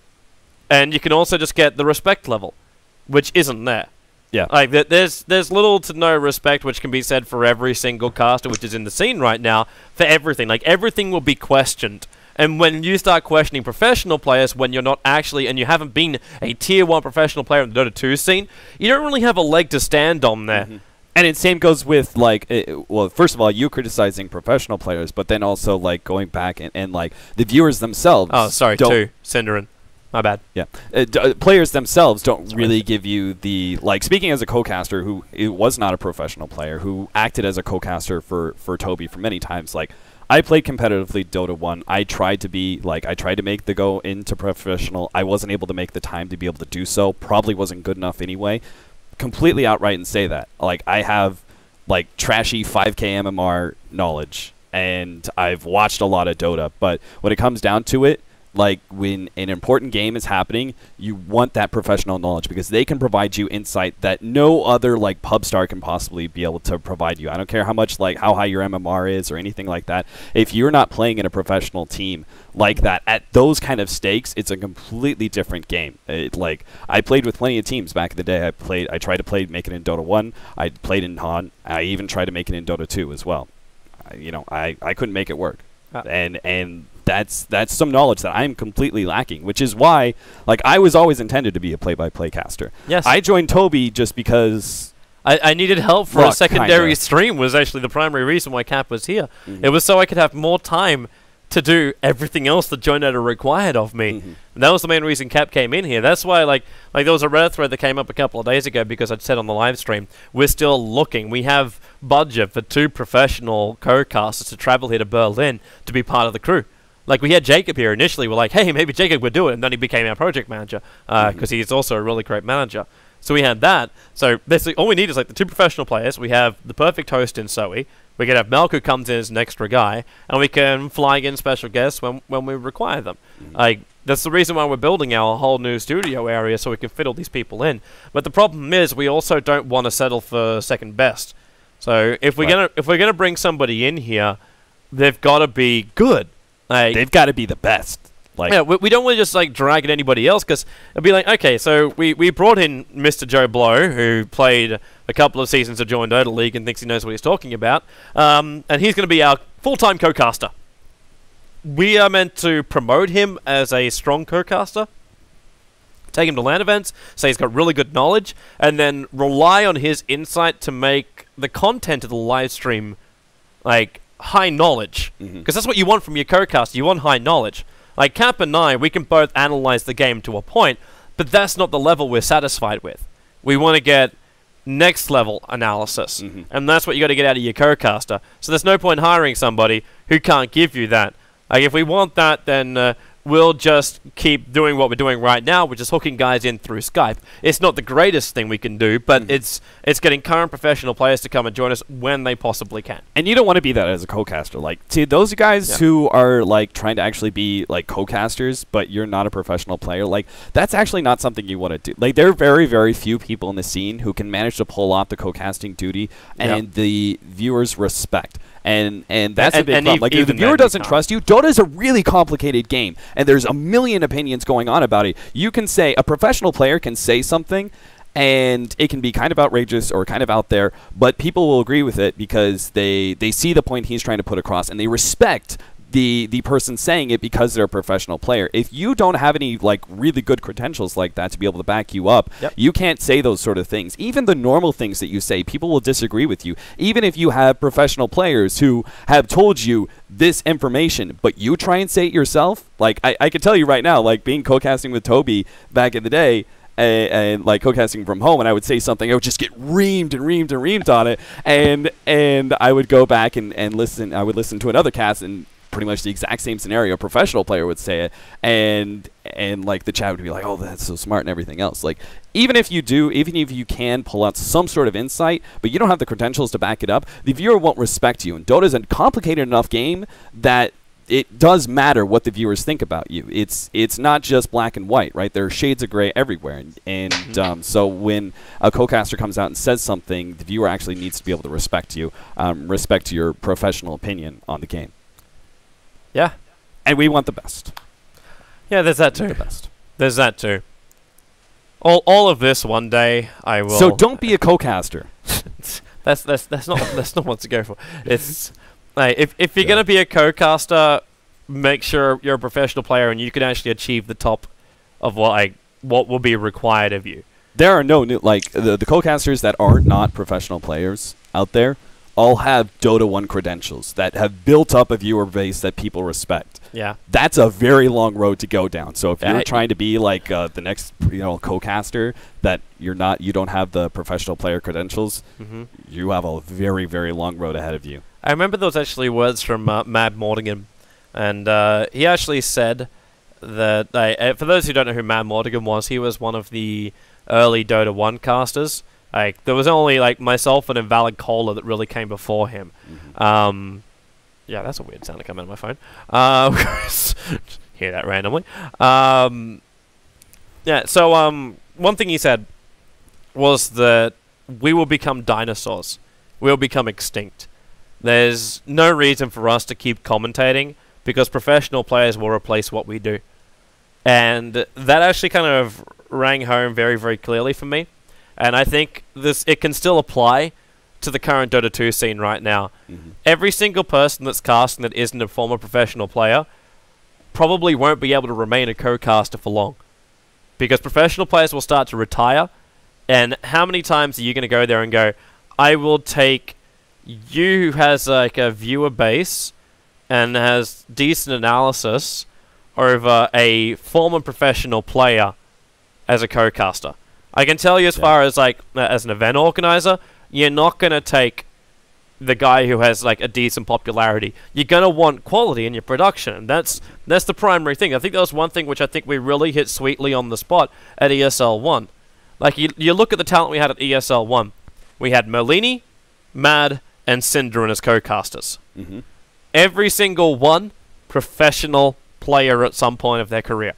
you can also just get the respect level, which isn't there. Yeah. Like, there's little to no respect which can be said for every single caster which is in the scene right now for everything. Like, everything will be questioned. And when you start questioning professional players when you're not actually, and you haven't been a tier 1 professional player in the Dota 2 scene, you don't really have a leg to stand on there. And it same goes with, like, well, first of all, you criticizing professional players, but then also, like, going back and like, the viewers themselves. Oh, sorry, too. Cinderin. My bad. Yeah. Players themselves don't really give you the, like, speaking as a co-caster who was not a professional player, who acted as a co-caster for Toby for many times, like, I played competitively Dota 1. I tried to make the go into professional. I wasn't able to make the time to be able to do so. Probably wasn't good enough anyway. Completely outright and say that. Like, I have, like, trashy 5k MMR knowledge, and I've watched a lot of Dota, but when it comes down to it, like, when an important game is happening, you want that professional knowledge, because they can provide you insight that no other, like, pub star can possibly be able to provide you. I don't care how much, like, how high your MMR is or anything like that. If you're not playing in a professional team like that, at those kind of stakes, it's a completely different game. Like, I played with plenty of teams back in the day. I tried to make it in Dota 1. I played in Han. I even tried to make it in Dota 2 as well. I couldn't make it work. And that's some knowledge that I'm completely lacking, which is why, like, I was always intended to be a play-by-play caster. Yes. I joined Toby just because I needed help for a secondary stream was actually the primary reason why Cap was here. It was so I could have more time to do everything else that JoinDOTA required of me. And that was the main reason Cap came in here. That's why, like there was a Reddit thread that came up a couple of days ago because I'd said on the live stream, we're still looking. We have budget for 2 professional co-casters to travel here to Berlin to be part of the crew. Like, we had Jacob here initially. We're like, hey, maybe Jacob would do it. And then he became our project manager because he's also a really great manager. So we had that. So basically, all we need is, like, the 2 professional players. We have the perfect host in Zoe. We can have Malk, who comes in as an extra guy. And we can fly in special guests when we require them. Like, that's the reason why we're building our whole new studio area, so we can fit all these people in. But the problem is, we also don't want to settle for second best. So if we're gonna bring somebody in here, they've got to be good. Like, they've got to be the best. Like, yeah, we don't want to just like drag at anybody else, because it'd be like, okay, so we brought in Mr. Joe Blow, who played a couple of seasons of Join Dota League and thinks he knows what he's talking about, and he's going to be our full-time co-caster. We are meant to promote him as a strong co-caster, take him to LAN events, say he's got really good knowledge, and then rely on his insight to make the content of the live stream like high knowledge, because that's what you want from your co-caster. You want high knowledge. Like Cap and I, we can both analyze the game to a point, but that's not the level we're satisfied with. We want to get next level analysis, and that's what you got to get out of your co-caster. So there's no point hiring somebody who can't give you that. Like if we want that, then we'll just keep doing what we're doing right now, which is hooking guys in through Skype. It's not the greatest thing we can do, but it's getting current professional players to come and join us when they possibly can. And you don't want to be that as a co-caster. Like, see, those guys who are like trying to actually be like co-casters, but you're not a professional player, like that's actually not something you want to do. Like, there are very, very few people in the scene who can manage to pull off the co-casting duty and the viewers respect. And that's a big problem. Like, if the viewer doesn't trust you, Dota is a really complicated game, and there's a million opinions going on about it. You can say, a professional player can say something, and it can be kind of outrageous or kind of out there, but people will agree with it because they see the point he's trying to put across, and they respect the person saying it because they're a professional player. If you don't have any like really good credentials like that to be able to back you up, you can't say those sort of things. Even the normal things that you say, people will disagree with you. Even if you have professional players who have told you this information, but you try and say it yourself. Like, I can tell you right now, like being co-casting with Toby back in the day, and like co-casting from home, and I would say something, I would just get reamed and reamed and reamed on it, and I would go back and listen. I would listen to another cast, and pretty much the exact same scenario, a professional player would say it, and like the chat would be like, oh, that's so smart and everything else. Like, even if you can pull out some sort of insight, but you don't have the credentials to back it up, the viewer won't respect you. And Dota's a complicated enough game that it does matter what the viewers think about you. It's not just black and white, right? There are shades of gray everywhere, and so when a co-caster comes out and says something, the viewer actually needs to be able to respect you, respect your professional opinion on the game. Yeah. And we want the best. Yeah, there's that too. The best. There's that too. All of this one day I will. So don't be a co-caster. that's not what to go for. It's like if you're gonna be a co-caster, make sure you're a professional player and you can actually achieve the top of what will be required of you. There are no new, like the co-casters that are not professional players out there all have Dota 1 credentials that have built up a viewer base that people respect. Yeah. That's a very long road to go down. So if you're trying to be like the next, co-caster that you don't have the professional player credentials, you have a very, very long road ahead of you. I remember those actually words from Mad Mortigan, and he actually said that, for those who don't know who Mad Mortigan was, he was one of the early Dota 1 casters. Like, there was only like myself and Invalid Cola that really came before him. Yeah, that's a weird sound to come out of my phone. Hear that randomly. Yeah, so one thing he said was that we will become dinosaurs. We'll become extinct. There's no reason for us to keep commentating because professional players will replace what we do. And that actually kind of rang home very, very clearly for me. And I think it can still apply to the current Dota 2 scene right now. Every single person that's casting that isn't a former professional player probably won't be able to remain a co-caster for long. Because professional players will start to retire, and how many times are you going to go there and go, I will take you who has like a viewer base and has decent analysis over a former professional player as a co-caster. I can tell you as far as like as an event organizer, you're not going to take the guy who has like a decent popularity. You're going to want quality in your production. And that's the primary thing. I think that was one thing which I think we really hit sweetly on the spot at ESL 1. Like you look at the talent we had at ESL 1. We had Merlini, Mad, and Synderen as co-casters. Every single one professional player at some point of their career.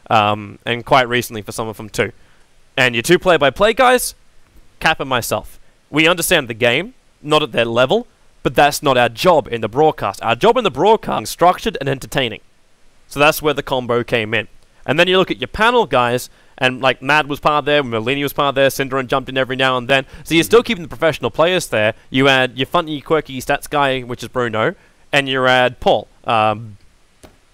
And quite recently for some of them too. And your two play-by-play guys, Cap and myself. We understand the game, not at their level, but that's not our job in the broadcast. Our job in the broadcast is structured and entertaining. So that's where the combo came in. And then you look at your panel guys, and like Mad was part there, Merlini was part there, Syndrome jumped in every now and then. So you're still keeping the professional players there. You add your funny, quirky stats guy, which is Bruno, and you add Paul.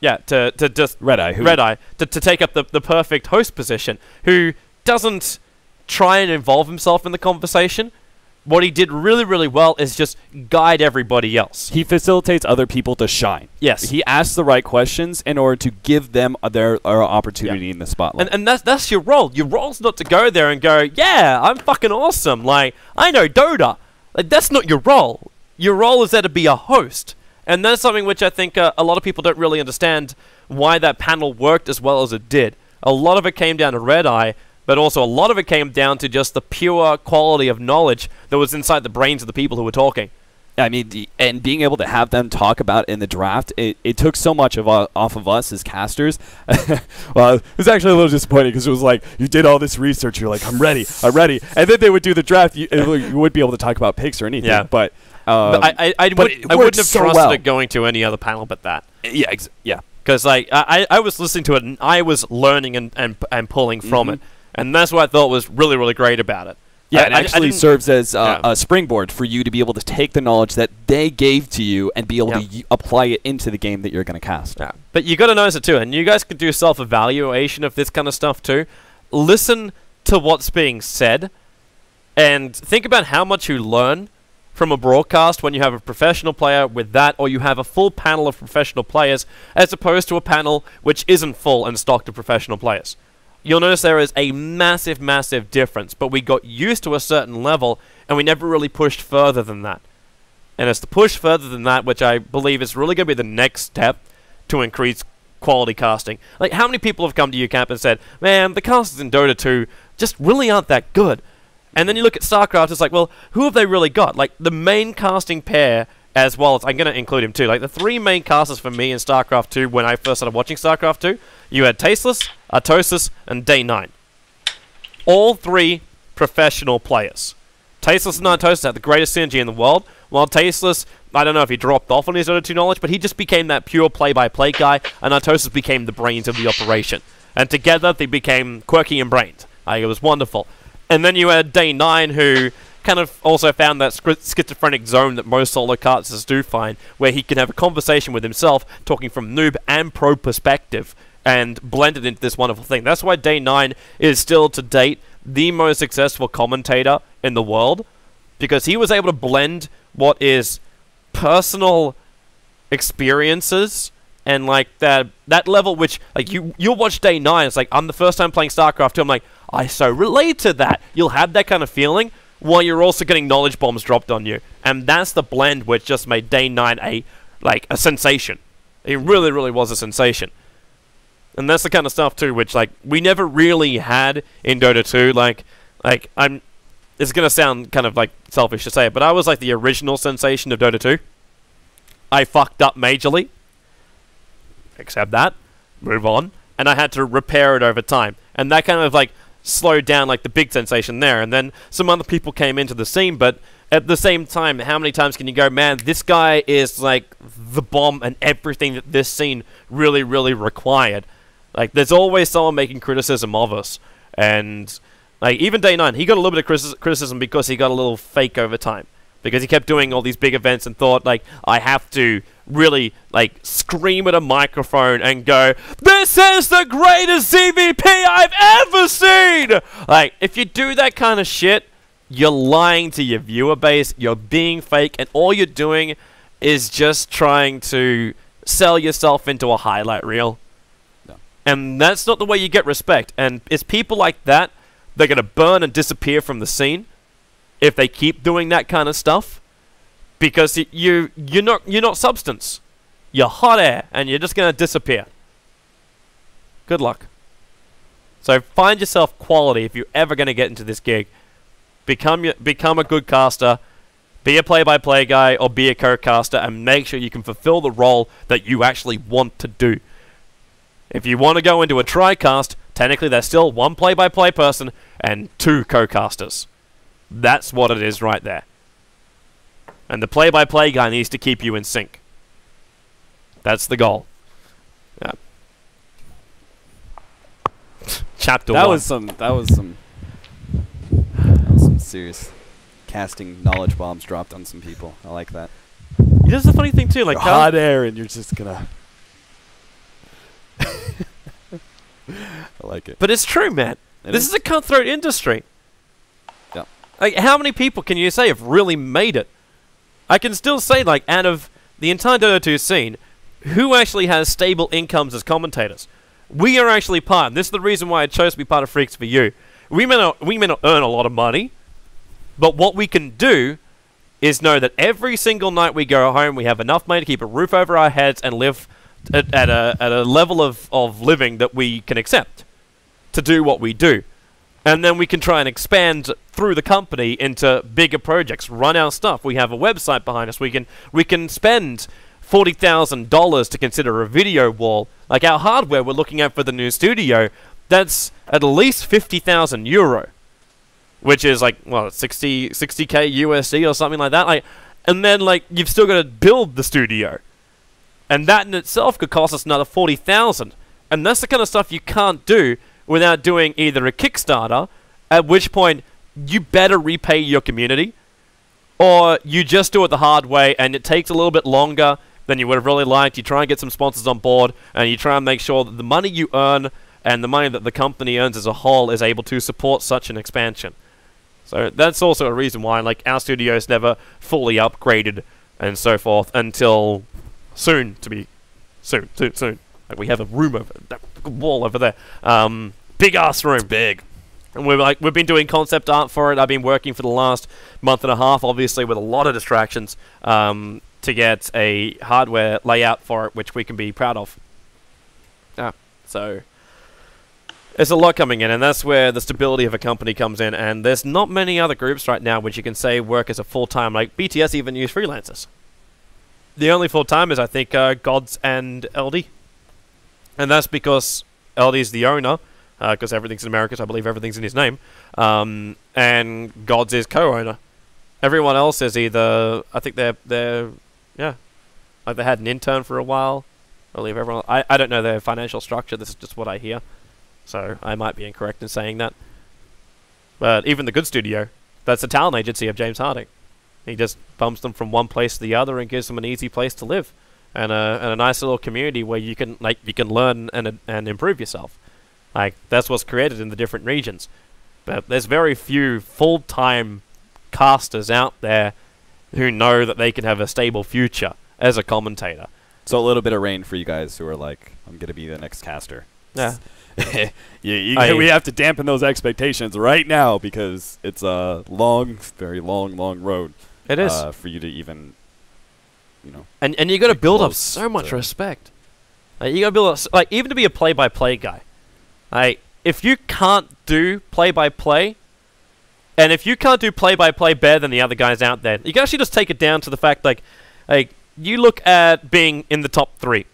Yeah, to just Red-Eye to take up the perfect host position, who doesn't try and involve himself in the conversation. What he did really, really well is just guide everybody else. He facilitates other people to shine. Yes. He asks the right questions in order to give them their opportunity in the spotlight. And that's your role. Your role's not to go there and go, yeah, I'm fucking awesome. Like, I know Dota. Like, that's not your role. Your role is there to be a host. And that's something which I think a lot of people don't really understand why that panel worked as well as it did. A lot of it came down to Red-Eye, but also a lot of it came down to just the pure quality of knowledge that was inside the brains of the people who were talking. I mean, and being able to have them talk about in the draft, it took so much off of us as casters. Well, it was actually a little disappointing because it was like, you did all this research, you're like, I'm ready. And then they would do the draft, you wouldn't be able to talk about picks or anything. Yeah. But I wouldn't have trusted it going to any other panel but that. Yeah, yeah. Because like, I was listening to it and I was learning and pulling from it. And that's what I thought was really, really great about it. Yeah, it actually serves as a springboard for you to be able to take the knowledge that they gave to you and be able to apply it into the game that you're going to cast. Yeah. But you got to notice it too, and you guys could do self-evaluation of this kind of stuff too. Listen to what's being said, and think about how much you learn from a broadcast when you have a professional player with that, or you have a full panel of professional players, as opposed to a panel which isn't full and stocked of professional players. You'll notice there is a massive, massive difference, but we got used to a certain level, and we never really pushed further than that. And it's the push further than that, which I believe is really going to be the next step to increase quality casting. Like, how many people have come to UCamp and said, man, the casters in Dota 2 just really aren't that good. And then you look at StarCraft, it's like, well, who have they really got? Like, the main casting pair, as well as, I'm going to include him too, like, the three main casters for me in StarCraft 2 when I first started watching StarCraft 2, you had Tasteless, Artosis, and Day9. All three professional players. Tasteless and Artosis had the greatest synergy in the world, while Tasteless, I don't know if he dropped off on his Dota 2 knowledge, but he just became that pure play-by-play guy, and Artosis became the brains of the operation. And together, they became quirky and brained. Like, it was wonderful. And then you had Day9, who kind of also found that schizophrenic zone that most solo casters do find, where he can have a conversation with himself, talking from noob and pro perspective, and blended into this wonderful thing. That's why Day9 is still, to date, the most successful commentator in the world, because he was able to blend what is personal experiences and like that level which, like, you'll watch Day9, it's like, I'm the first time playing StarCraft 2, I'm like, I so relate to that. You'll have that kind of feeling while you're also getting knowledge bombs dropped on you. And that's the blend which just made Day9 a sensation. It really, really was a sensation. And that's the kind of stuff too, which like we never really had in Dota 2. Like it's gonna sound kind of like selfish to say it, but I was like the original sensation of Dota 2. I fucked up majorly. Accept that. Move on. And I had to repair it over time. And that kind of like slowed down like the big sensation there. And then some other people came into the scene, but at the same time, how many times can you go, man, this guy is like the bomb and everything that this scene really, really required. Like, there's always someone making criticism of us. And, like, even Day9, he got a little bit of criticism because he got a little fake over time. Because he kept doing all these big events and thought, like, I have to really, like, scream at a microphone and go, this is the greatest CVP I've ever seen! Like, if you do that kind of shit, you're lying to your viewer base, you're being fake, and all you're doing is just trying to sell yourself into a highlight reel. And that's not the way you get respect. And it's people like that, they're going to burn and disappear from the scene if they keep doing that kind of stuff. Because you're not substance. You're hot air, and you're just going to disappear. Good luck. So find yourself quality if you're ever going to get into this gig. Become a good caster. Be a play-by-play guy, or be a co-caster, and make sure you can fulfill the role that you actually want to do. If you want to go into a tri-cast, technically there's still one play-by-play person and two co-casters. That's what it is right there. And the play-by-play guy needs to keep you in sync. That's the goal. Yeah. chapter that 1. was some serious casting knowledge bombs dropped on some people. I like that. This is the funny thing too, like hot air, and you're just gonna. I like it. But it's true, man. This is a cutthroat industry. Yeah. Like, how many people can you say have really made it? I can still say, like, out of the entire Dota 2 scene, who actually has stable incomes as commentators? We are actually part. This is the reason why I chose to be part of Freaks for You. We may not earn a lot of money, but what we can do is know that every single night we go home, we have enough money to keep a roof over our heads and live at a level of living that we can accept to do what we do. And then we can try and expand through the company into bigger projects, run our stuff. We have a website behind us. We can spend $40,000 to consider a video wall. Like our hardware we're looking at for the new studio, that's at least €50,000, which is like, well, 60k USD or something like that. Like, and then like you've still got to build the studio, and that in itself could cost us another 40,000. And that's the kind of stuff you can't do without doing either a Kickstarter, at which point you better repay your community, or you just do it the hard way and it takes a little bit longer than you would have really liked. You try and get some sponsors on board, and you try and make sure that the money you earn and the money that the company earns as a whole is able to support such an expansion. So that's also a reason why, like, our studio is never fully upgraded and so forth until soon. Soon. Like, we have a room over that wall over there. Big ass room. It's big. And we've been doing concept art for it. I've been working for the last month and a half, obviously with a lot of distractions, to get a hardware layout for it, which we can be proud of. Yeah. So there's a lot coming in, and that's where the stability of a company comes in. And there's not many other groups right now which you can say work as a full-time. Like BTS even use freelancers. The only full-timers, I think, are Gods and LD. And that's because LD's the owner, because everything's in America, so I believe everything's in his name. And Gods is co-owner. Everyone else is either, I think they're like they had an intern for a while. I believe everyone. I don't know their financial structure. This is just what I hear, so I might be incorrect in saying that. But even the good studio, that's the talent agency of James Harding. He just bumps them from one place to the other and gives them an easy place to live, and a nice little community where you can learn and improve yourself. Like, that's what's created in the different regions. But there's very few full-time casters out there who know that they can have a stable future as a commentator. So a little bit of rain for you guys who are like, I'm going to be the next caster. Yeah. We have to dampen those expectations right now, because it's a long, very long road. It is. For you to even, you know. And you got to build up so much respect. Like, you got to build up, like, even to be a play-by-play guy. Like, if you can't do play-by-play, and if you can't do play-by-play better than the other guys out there, you can actually just take it down to the fact, like you look at being in the top 3.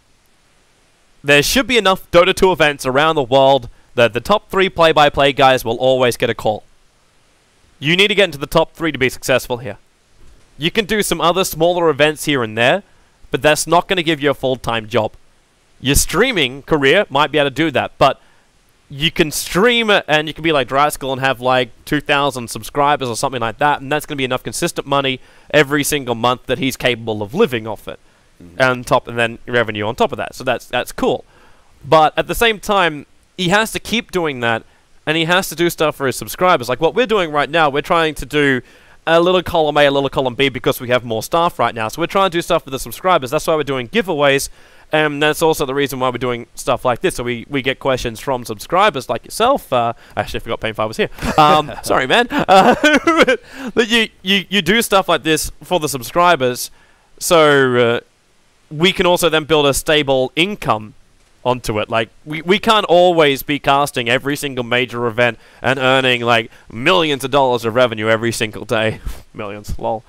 There should be enough Dota 2 events around the world that the top 3 play-by-play guys will always get a call. You need to get into the top 3 to be successful here. You can do some other smaller events here and there, but that's not going to give you a full-time job. Your streaming career might be able to do that, but you can stream it and you can be like Driscoll and have like 2,000 subscribers or something like that, and that's going to be enough consistent money every single month that he's capable of living off it. And then revenue on top of that. So that's cool. But at the same time, he has to keep doing that, and he has to do stuff for his subscribers. Like what we're doing right now, we're trying to do a little column A, a little column B, because we have more staff right now. So we're trying to do stuff for the subscribers. That's why we're doing giveaways, and that's also the reason why we're doing stuff like this. So we get questions from subscribers like yourself. I actually forgot Painfire was here. Sorry, man. That you do stuff like this for the subscribers, so we can also then build a stable income onto it. Like, we can't always be casting every single major event and earning like millions of dollars of revenue every single day. Millions, lol.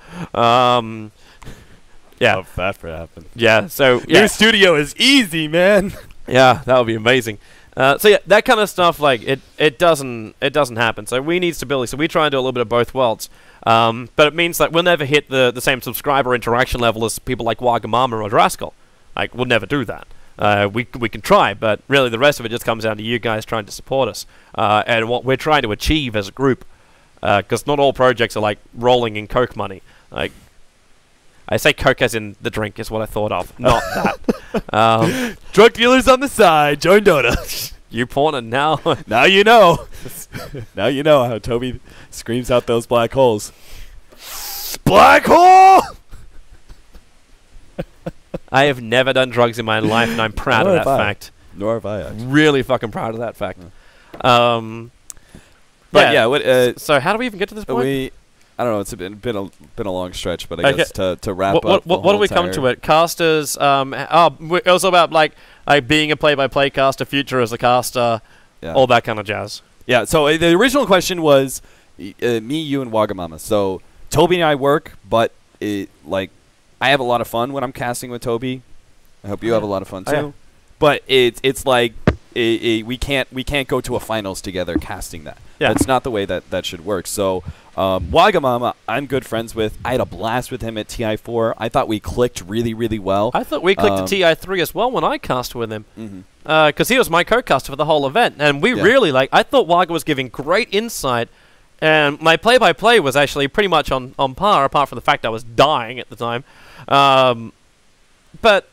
Yeah. Love that for happen. Yeah, so yeah. New studio is easy, man. Yeah, that would be amazing. So yeah, that kind of stuff, like it doesn't happen. So we need stability. So we try and do a little bit of both worlds. But it means that we'll never hit the same subscriber interaction level as people like Wagamama or Driscoll. Like, we'll never do that. we can try, but really the rest of it just comes down to you guys trying to support us and what we're trying to achieve as a group. Because not all projects are like rolling in coke money. Like, I say coke as in the drink is what I thought of, not that. Drug dealers on the side, join Dota. YouPorn, and now now you know. Now you know how Toby screams out those black holes. Black hole! I have never done drugs in my life, and I'm proud of that fact. Nor have I, actually. Really fucking proud of that fact. But yeah, what, so how do we even get to this point? I don't know. It's been a long stretch, but I guess to wrap up. What do we come to it? Casters. It was about like being a play-by-play caster, future as a caster, all that kind of jazz. Yeah. So the original question was me, you, and Wagamama. So Toby and I work, but I have a lot of fun when I'm casting with Toby. I hope you have a lot of fun too. Yeah. But it's like we can't go to a finals together casting that. Yeah. That's not the way that should work. So Wagamama, I'm good friends with. I had a blast with him at TI4. I thought we clicked really, really well. I thought we clicked at TI3 as well when I cast with him. Because he was my co-caster for the whole event. And we really, I thought Waga was giving great insight. And my play-by-play was actually pretty much on par, apart from the fact I was dying at the time. But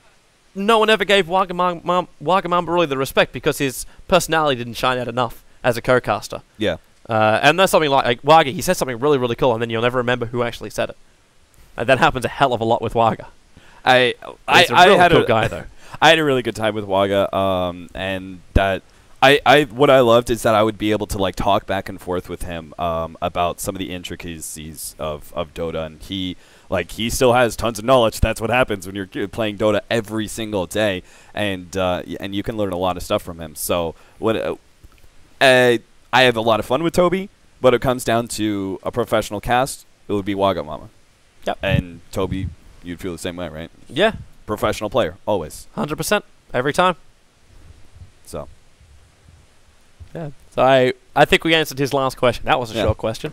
no one ever gave Wagamama really the respect because his personality didn't shine out enough as a co-caster. Yeah. And that's something like Waga, he said something really, really cool, and then you'll never remember who actually said it. That happens a hell of a lot with Waga. I had a guy though. I had a really good time with Waga, and that what I loved is that I would be able to like talk back and forth with him about some of the intricacies of Dota, and he still has tons of knowledge. That's what happens when you're playing Dota every single day, and you can learn a lot of stuff from him. So I have a lot of fun with Toby, but it comes down to a professional cast. It would be Wagamama. Yep. And Toby, you'd feel the same way, right? Yeah. Professional player, always. 100%. Every time. So. Yeah. So I think we answered his last question. That was a short question.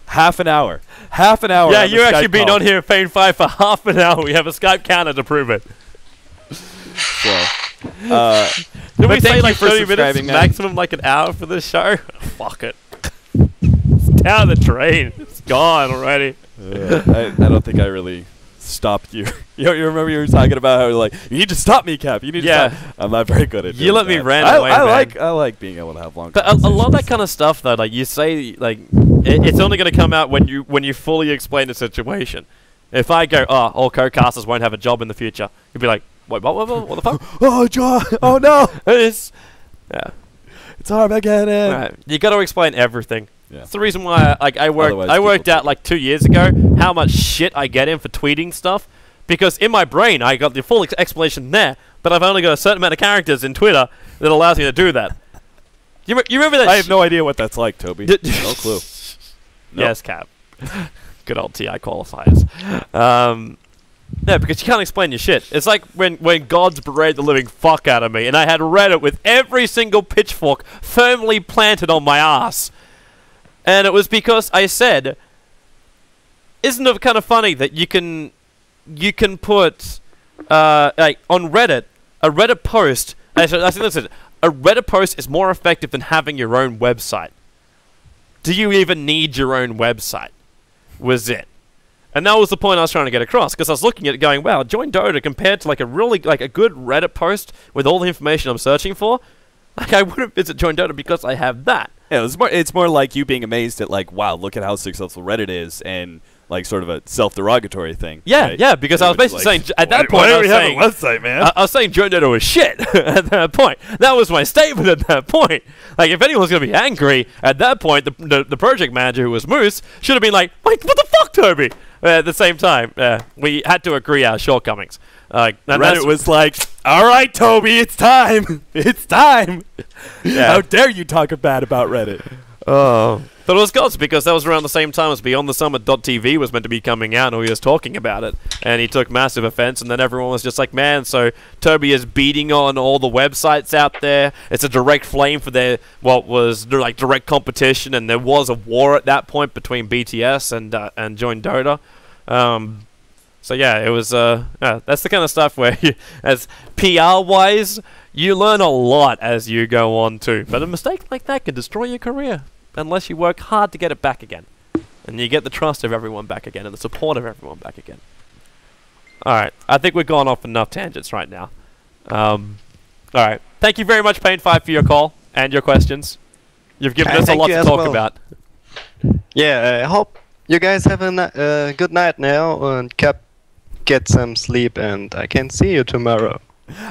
Half an hour. Half an hour. Yeah, you've actually been on here paying 5 for half an hour. We have a Skype counter to prove it. So. Did we say like 30 minutes maximum, like an hour for this show? Fuck it. It's down the drain. It's gone already. I don't think I really stopped you. You remember you were talking about how like you need to stop me, Cap. You need to stop. I'm not very good at it. You let me rant away, I like being able to have long conversations. But a lot of that kind of stuff though, like you say, like it's only going to come out when you fully explain the situation. If I go, all co-casters won't have a job in the future, you'd be like, wait, what the fuck? Oh, John! Oh no! It's Armageddon. Right. You got to explain everything. Yeah. It's the reason why I worked out like 2 years ago how much shit I get in for tweeting stuff, because in my brain I got the full explanation there, but I've only got a certain amount of characters in Twitter that allows me to do that. You remember that? I have no idea what that's like, Toby. No clue. Nope. Yes, Cap. Good old TI qualifiers. Yeah, because you can't explain your shit. It's like when gods berated the living fuck out of me, and I had Reddit with every single pitchfork firmly planted on my ass. And it was because I said, isn't it kind of funny that you can put, like, on Reddit, a Reddit post, I think that's it, a Reddit post is more effective than having your own website. Do you even need your own website? Was it. And that was the point I was trying to get across, because I was looking at it going, wow, join Dota compared to like a really, like a good Reddit post with all the information I'm searching for, like I wouldn't visit join Dota because I have that. Yeah, it's more like you being amazed at like, wow, look at how successful Reddit is, and like sort of a self-derogatory thing. Yeah, right? yeah, because I was basically saying, at that point, I was saying, have a website, man? I was saying join Dota was shit at that point. That was my statement at that point. Like, if anyone's going to be angry, at that point, the project manager, who was Moose, should have been like, wait, what the fuck, Toby? At the same time, we had to agree our shortcomings. Reddit was like, all right, Toby, it's time. It's time. Yeah. How dare you talk bad about Reddit? Oh. But it was gods, because that was around the same time as Beyond the Summit.tv was meant to be coming out, and he was talking about it. And he took massive offense, and then everyone was just like, man, so Toby is beating on all the websites out there. It's a direct flame for their, what was like direct competition, and there was a war at that point between BTS and Join Dota. So yeah, it was that's the kind of stuff where as PR wise, you learn a lot as you go on too. But a mistake like that can destroy your career unless you work hard to get it back again. And you get the trust of everyone back again and the support of everyone back again. Alright, I think we've gone off enough tangents right now. Alright, thank you very much, Pain5, for your call and your questions. You've given us a lot to talk about. Yeah, I hope you guys have a good night now and get some sleep, and I can see you tomorrow.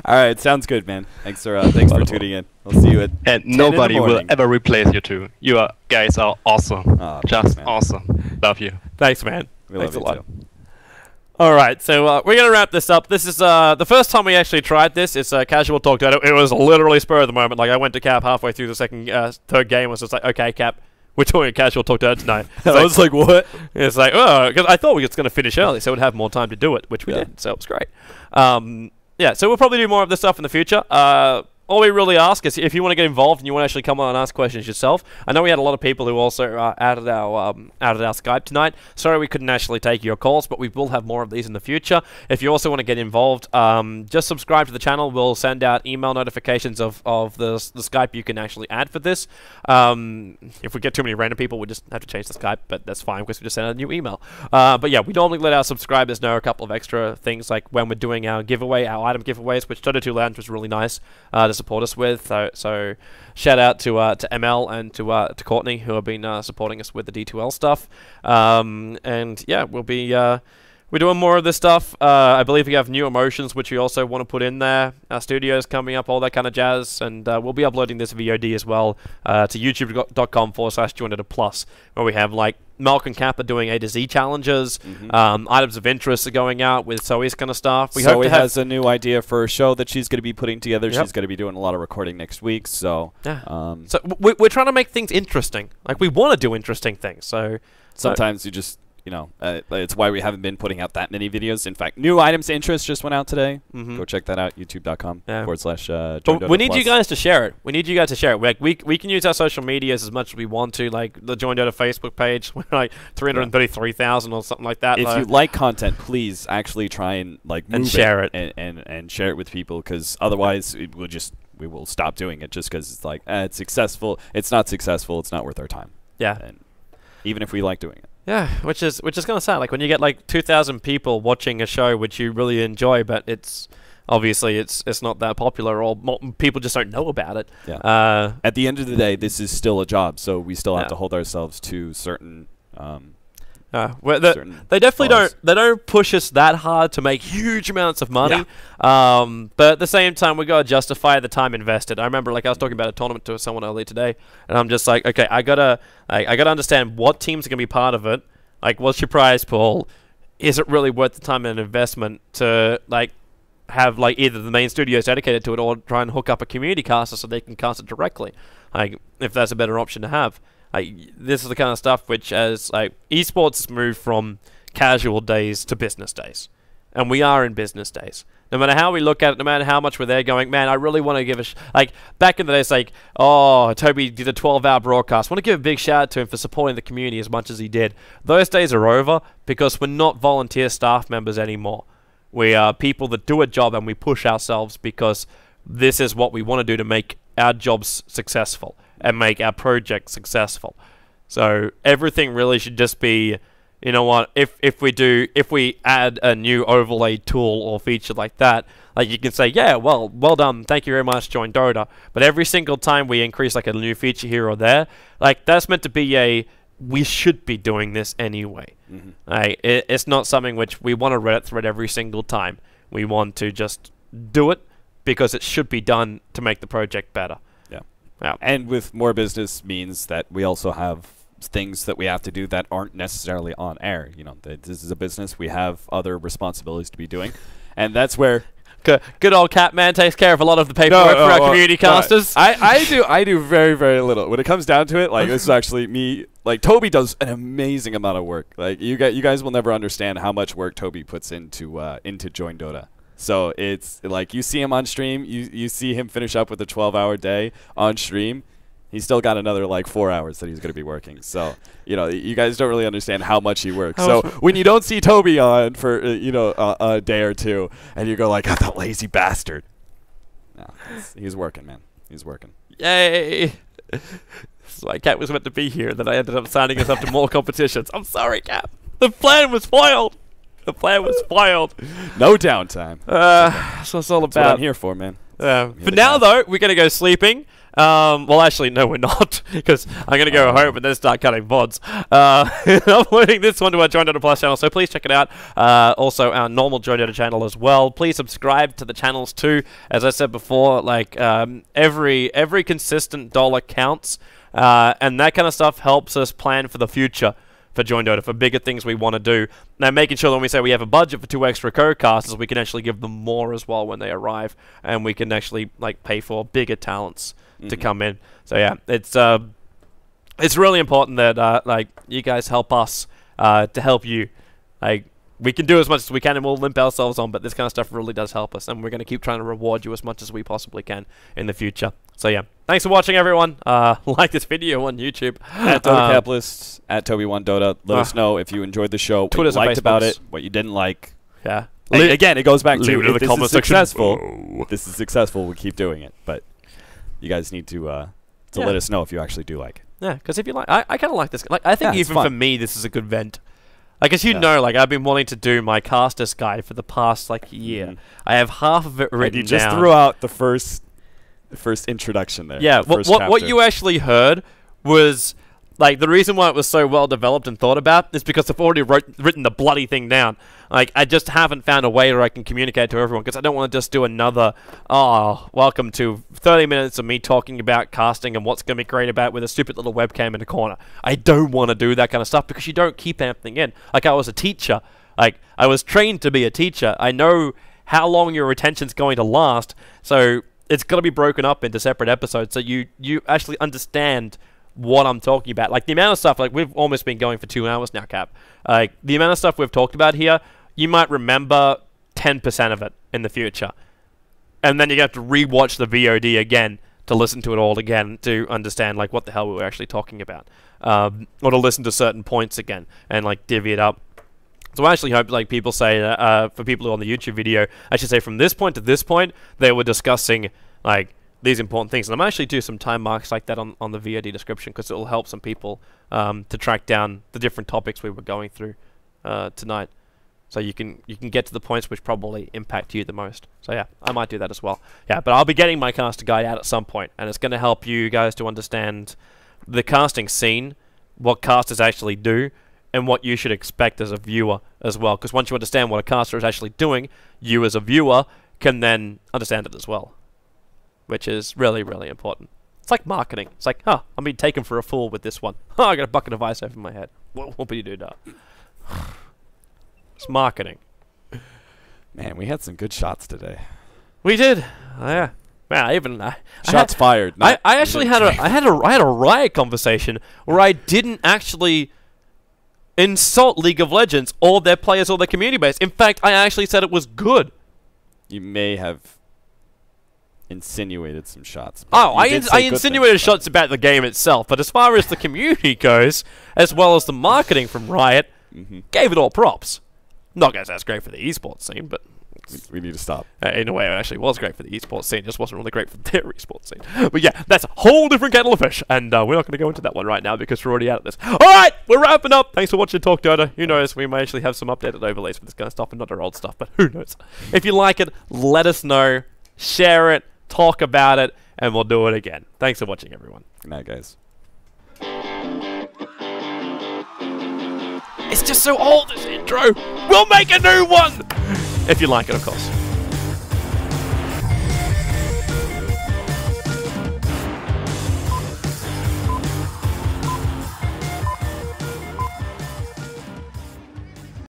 All right, sounds good, man. Thanks for tuning in. We'll see you at 10 And in the nobody will morning. ever replace you two. You guys are awesome. Aw, Just thanks, man. awesome. Love you. Thanks, man. We Thanks love a you lot. too. Alright, so we're going to wrap this up. This is the first time we actually tried this. It's casual talk Dota. It was literally spur of the moment. Like, I went to Cap halfway through the third game and was just like, okay, Cap, we're doing a casual talk Dota tonight. I was like, what? It's like, oh, because I thought we were going to finish early, so we'd have more time to do it, which we did, so it was great. Yeah, so we'll probably do more of this stuff in the future. All we really ask is if you want to get involved and you want to actually come on and ask questions yourself. I know we had a lot of people who also added our Skype tonight. Sorry we couldn't actually take your calls, but we will have more of these in the future. If you also want to get involved, just subscribe to the channel. We'll send out email notifications of the Skype you can actually add for this. If we get too many random people, we just have to change the Skype, but that's fine because we just send out a new email. But yeah, we normally let our subscribers know a couple of extra things, like when we're doing our giveaway, our item giveaways, which Dota 2 Lounge was really nice to support us with. So shout out to ML and to Courtney, who have been supporting us with the D2L stuff. And yeah, we're doing more of this stuff. I believe we have new emotions, which we also want to put in there. Our studio's coming up, all that kind of jazz. And we'll be uploading this VOD as well to youtube.com/joindota+, where we have like Malk and Kappa doing A to Z challenges. Items of interest are going out with Zoe's kind of stuff. Zoe has a new idea for a show that she's going to be putting together. She's going to be doing a lot of recording next week. So, so we're trying to make things interesting. Like, we want to do interesting things. So sometimes you just... You know, it's why we haven't been putting out that many videos. In fact, new items interest just went out today. Go check that out, youtube.com/. But we need you guys to share it. We need you guys to share it. Like, we can use our social medias as much as we want to. Like the Join Dota Facebook page, we're like 333,000 or something like that. If you like content, please actually try and move share it and share it with people, because otherwise we will stop doing it just because it's like it's successful. It's not successful. It's not worth our time. Yeah. And even if we like doing it. Yeah, which is kind of sad. Like when you get like 2,000 people watching a show which you really enjoy, but it's obviously it's not that popular, or people just don't know about it. Yeah. At the end of the day, this is still a job, so we still have to hold ourselves to certain. They definitely don't push us that hard to make huge amounts of money. But at the same time, we gotta justify the time invested. I remember, like, I was talking about a tournament to someone earlier today, and I'm just like, okay, I gotta understand what teams are gonna be part of it. Like, what's your prize pool? Is it really worth the time and investment to have either the main studios dedicated to it, or try and hook up a community caster so they can cast it directly? Like, if that's a better option to have. This is the kind of stuff which, as esports has moved from casual days to business days, and we are in business days. No matter how we look at it, no matter how much we're there going, man, I really want to give back in the days, oh, Toby did a 12-hour broadcast. I want to give a big shout out to him for supporting the community as much as he did. Those days are over, because we're not volunteer staff members anymore. We are people that do a job, and we push ourselves because this is what we want to do to make our jobs successful and make our project successful. So everything really should just be, you know what, if we add a new overlay tool or feature like that, you can say, yeah, well done, thank you very much, join Dota. But every single time we increase a new feature here or there, that's meant to be we should be doing this anyway. It's not something which we want to Reddit thread every single time. We want to just do it because it should be done to make the project better. Yeah. And with more business means that we also have things that we have to do that aren't necessarily on air. You know, this is a business. We have other responsibilities to be doing, and that's where good old Catman takes care of a lot of the paperwork for our community casters. I do very, very little. When it comes down to it, this is actually me. Toby does an amazing amount of work. You guys will never understand how much work Toby puts into Join Dota. So it's you see him on stream, you see him finish up with a 12-hour day on stream. He's still got another like 4 hours that he's going to be working. So, you know, you guys don't really understand how much he works. So when you don't see Toby on for, you know, a day or two, and you go like, "Oh, that lazy bastard." No, he's working, man. He's working. Yay! This is why Cap was meant to be here. Then I ended up signing us up to more competitions. I'm sorry, Cap. The plan was foiled. The plan was foiled. No downtime. That's what it's all about. That's what I'm here for, man. For now, though, we're going to go sleeping. Well, actually, no, we're not, because I'm going to go home and then start cutting VODs. I'm uploading this one to our Join Dota Plus channel, so please check it out. Also, our normal Join Dota channel as well. Please subscribe to the channels too. As I said before, like every consistent dollar counts, and that kind of stuff helps us plan for the future. For Join Dota, for bigger things we want to do. Now, making sure that when we say we have a budget for 2 extra co-casters, we can actually give them more as well when they arrive, and we can actually like pay for bigger talents to come in. So yeah, it's really important that like you guys help us to help you. Like, we can do as much as we can and we'll limp ourselves on, but this kind of stuff really does help us, and we're going to keep trying to reward you as much as we possibly can in the future. So yeah, thanks for watching, everyone. Like this video on YouTube. At Dota Capitalist, at Toby1Dota. Let us know if you enjoyed the show, what you liked about it, what you didn't like. Yeah. Again, it goes back to, if this is successful, this is successful, we keep doing it. But you guys need to let us know if you actually do like it. Yeah, because if you like, I kind of like this. Like, I think even for me, this is a good vent. Like, as you know, like, I've been wanting to do my casters guide for the past, like, year. I have half of it written down. You just threw out the first introduction there. Yeah, what you actually heard was, like, the reason why it was so well developed and thought about is because I've already written the bloody thing down. Like, I just haven't found a way where I can communicate to everyone, because I don't want to just do another, welcome to 30 minutes of me talking about casting and what's going to be great about with a stupid little webcam in the corner. I don't want to do that kind of stuff, because you don't keep anything in. Like, I was a teacher. Like, I was trained to be a teacher. I know how long your attention's going to last, so it's got to be broken up into separate episodes so you actually understand what I'm talking about. Like, the amount of stuff, like, we've almost been going for 2 hours now, Cap. Like, the amount of stuff we've talked about here, you might remember 10% of it in the future. And then you have to rewatch the VOD again to listen to it all again to understand, like, what the hell we were actually talking about. Or to listen to certain points again and, like, divvy it up. So I actually hope, like, people say, for people who are on the YouTube video, I should say from this point to this point, they were discussing, like, these important things. And I'm actually do some time marks like that on the VOD description, because it will help some people to track down the different topics we were going through tonight. So you can get to the points which probably impact you the most. So yeah, I might do that as well. Yeah, but I'll be getting my caster guide out at some point, and it's going to help you guys to understand the casting scene, what casters actually do, and what you should expect as a viewer as well. Because once you understand what a caster is actually doing, you as a viewer can then understand it as well, which is really, really important. It's like marketing. It's like, I'm being taken for a fool with this one. I got a bucket of ice over my head. What do you do, It's marketing. Man, we had some good shots today. We did. Yeah. Man, shots fired. I actually had a riot conversation where I didn't actually insult League of Legends or their players or their community base. In fact, I actually said it was good. You may have insinuated some shots. I insinuated shots about the game itself, but as far as the community goes, as well as the marketing from Riot, gave it all props. Not going to say that's great for the esports scene, but we need to stop. In a way, it actually was great for the esports scene. It just wasn't really great for their esports scene. But yeah, that's a whole different kettle of fish, and we're not going to go into that one right now because we're already out of this. All right, we're wrapping up. Thanks for watching talkDOTA. Who knows? We may actually have some updated overlays for this kind of stuff and not our old stuff, but who knows? If you like it, let us know. Share it. Talk about it, and we'll do it again. Thanks for watching, everyone. Good night, guys. It's just so old, this intro. We'll make a new one! If you like it, of course.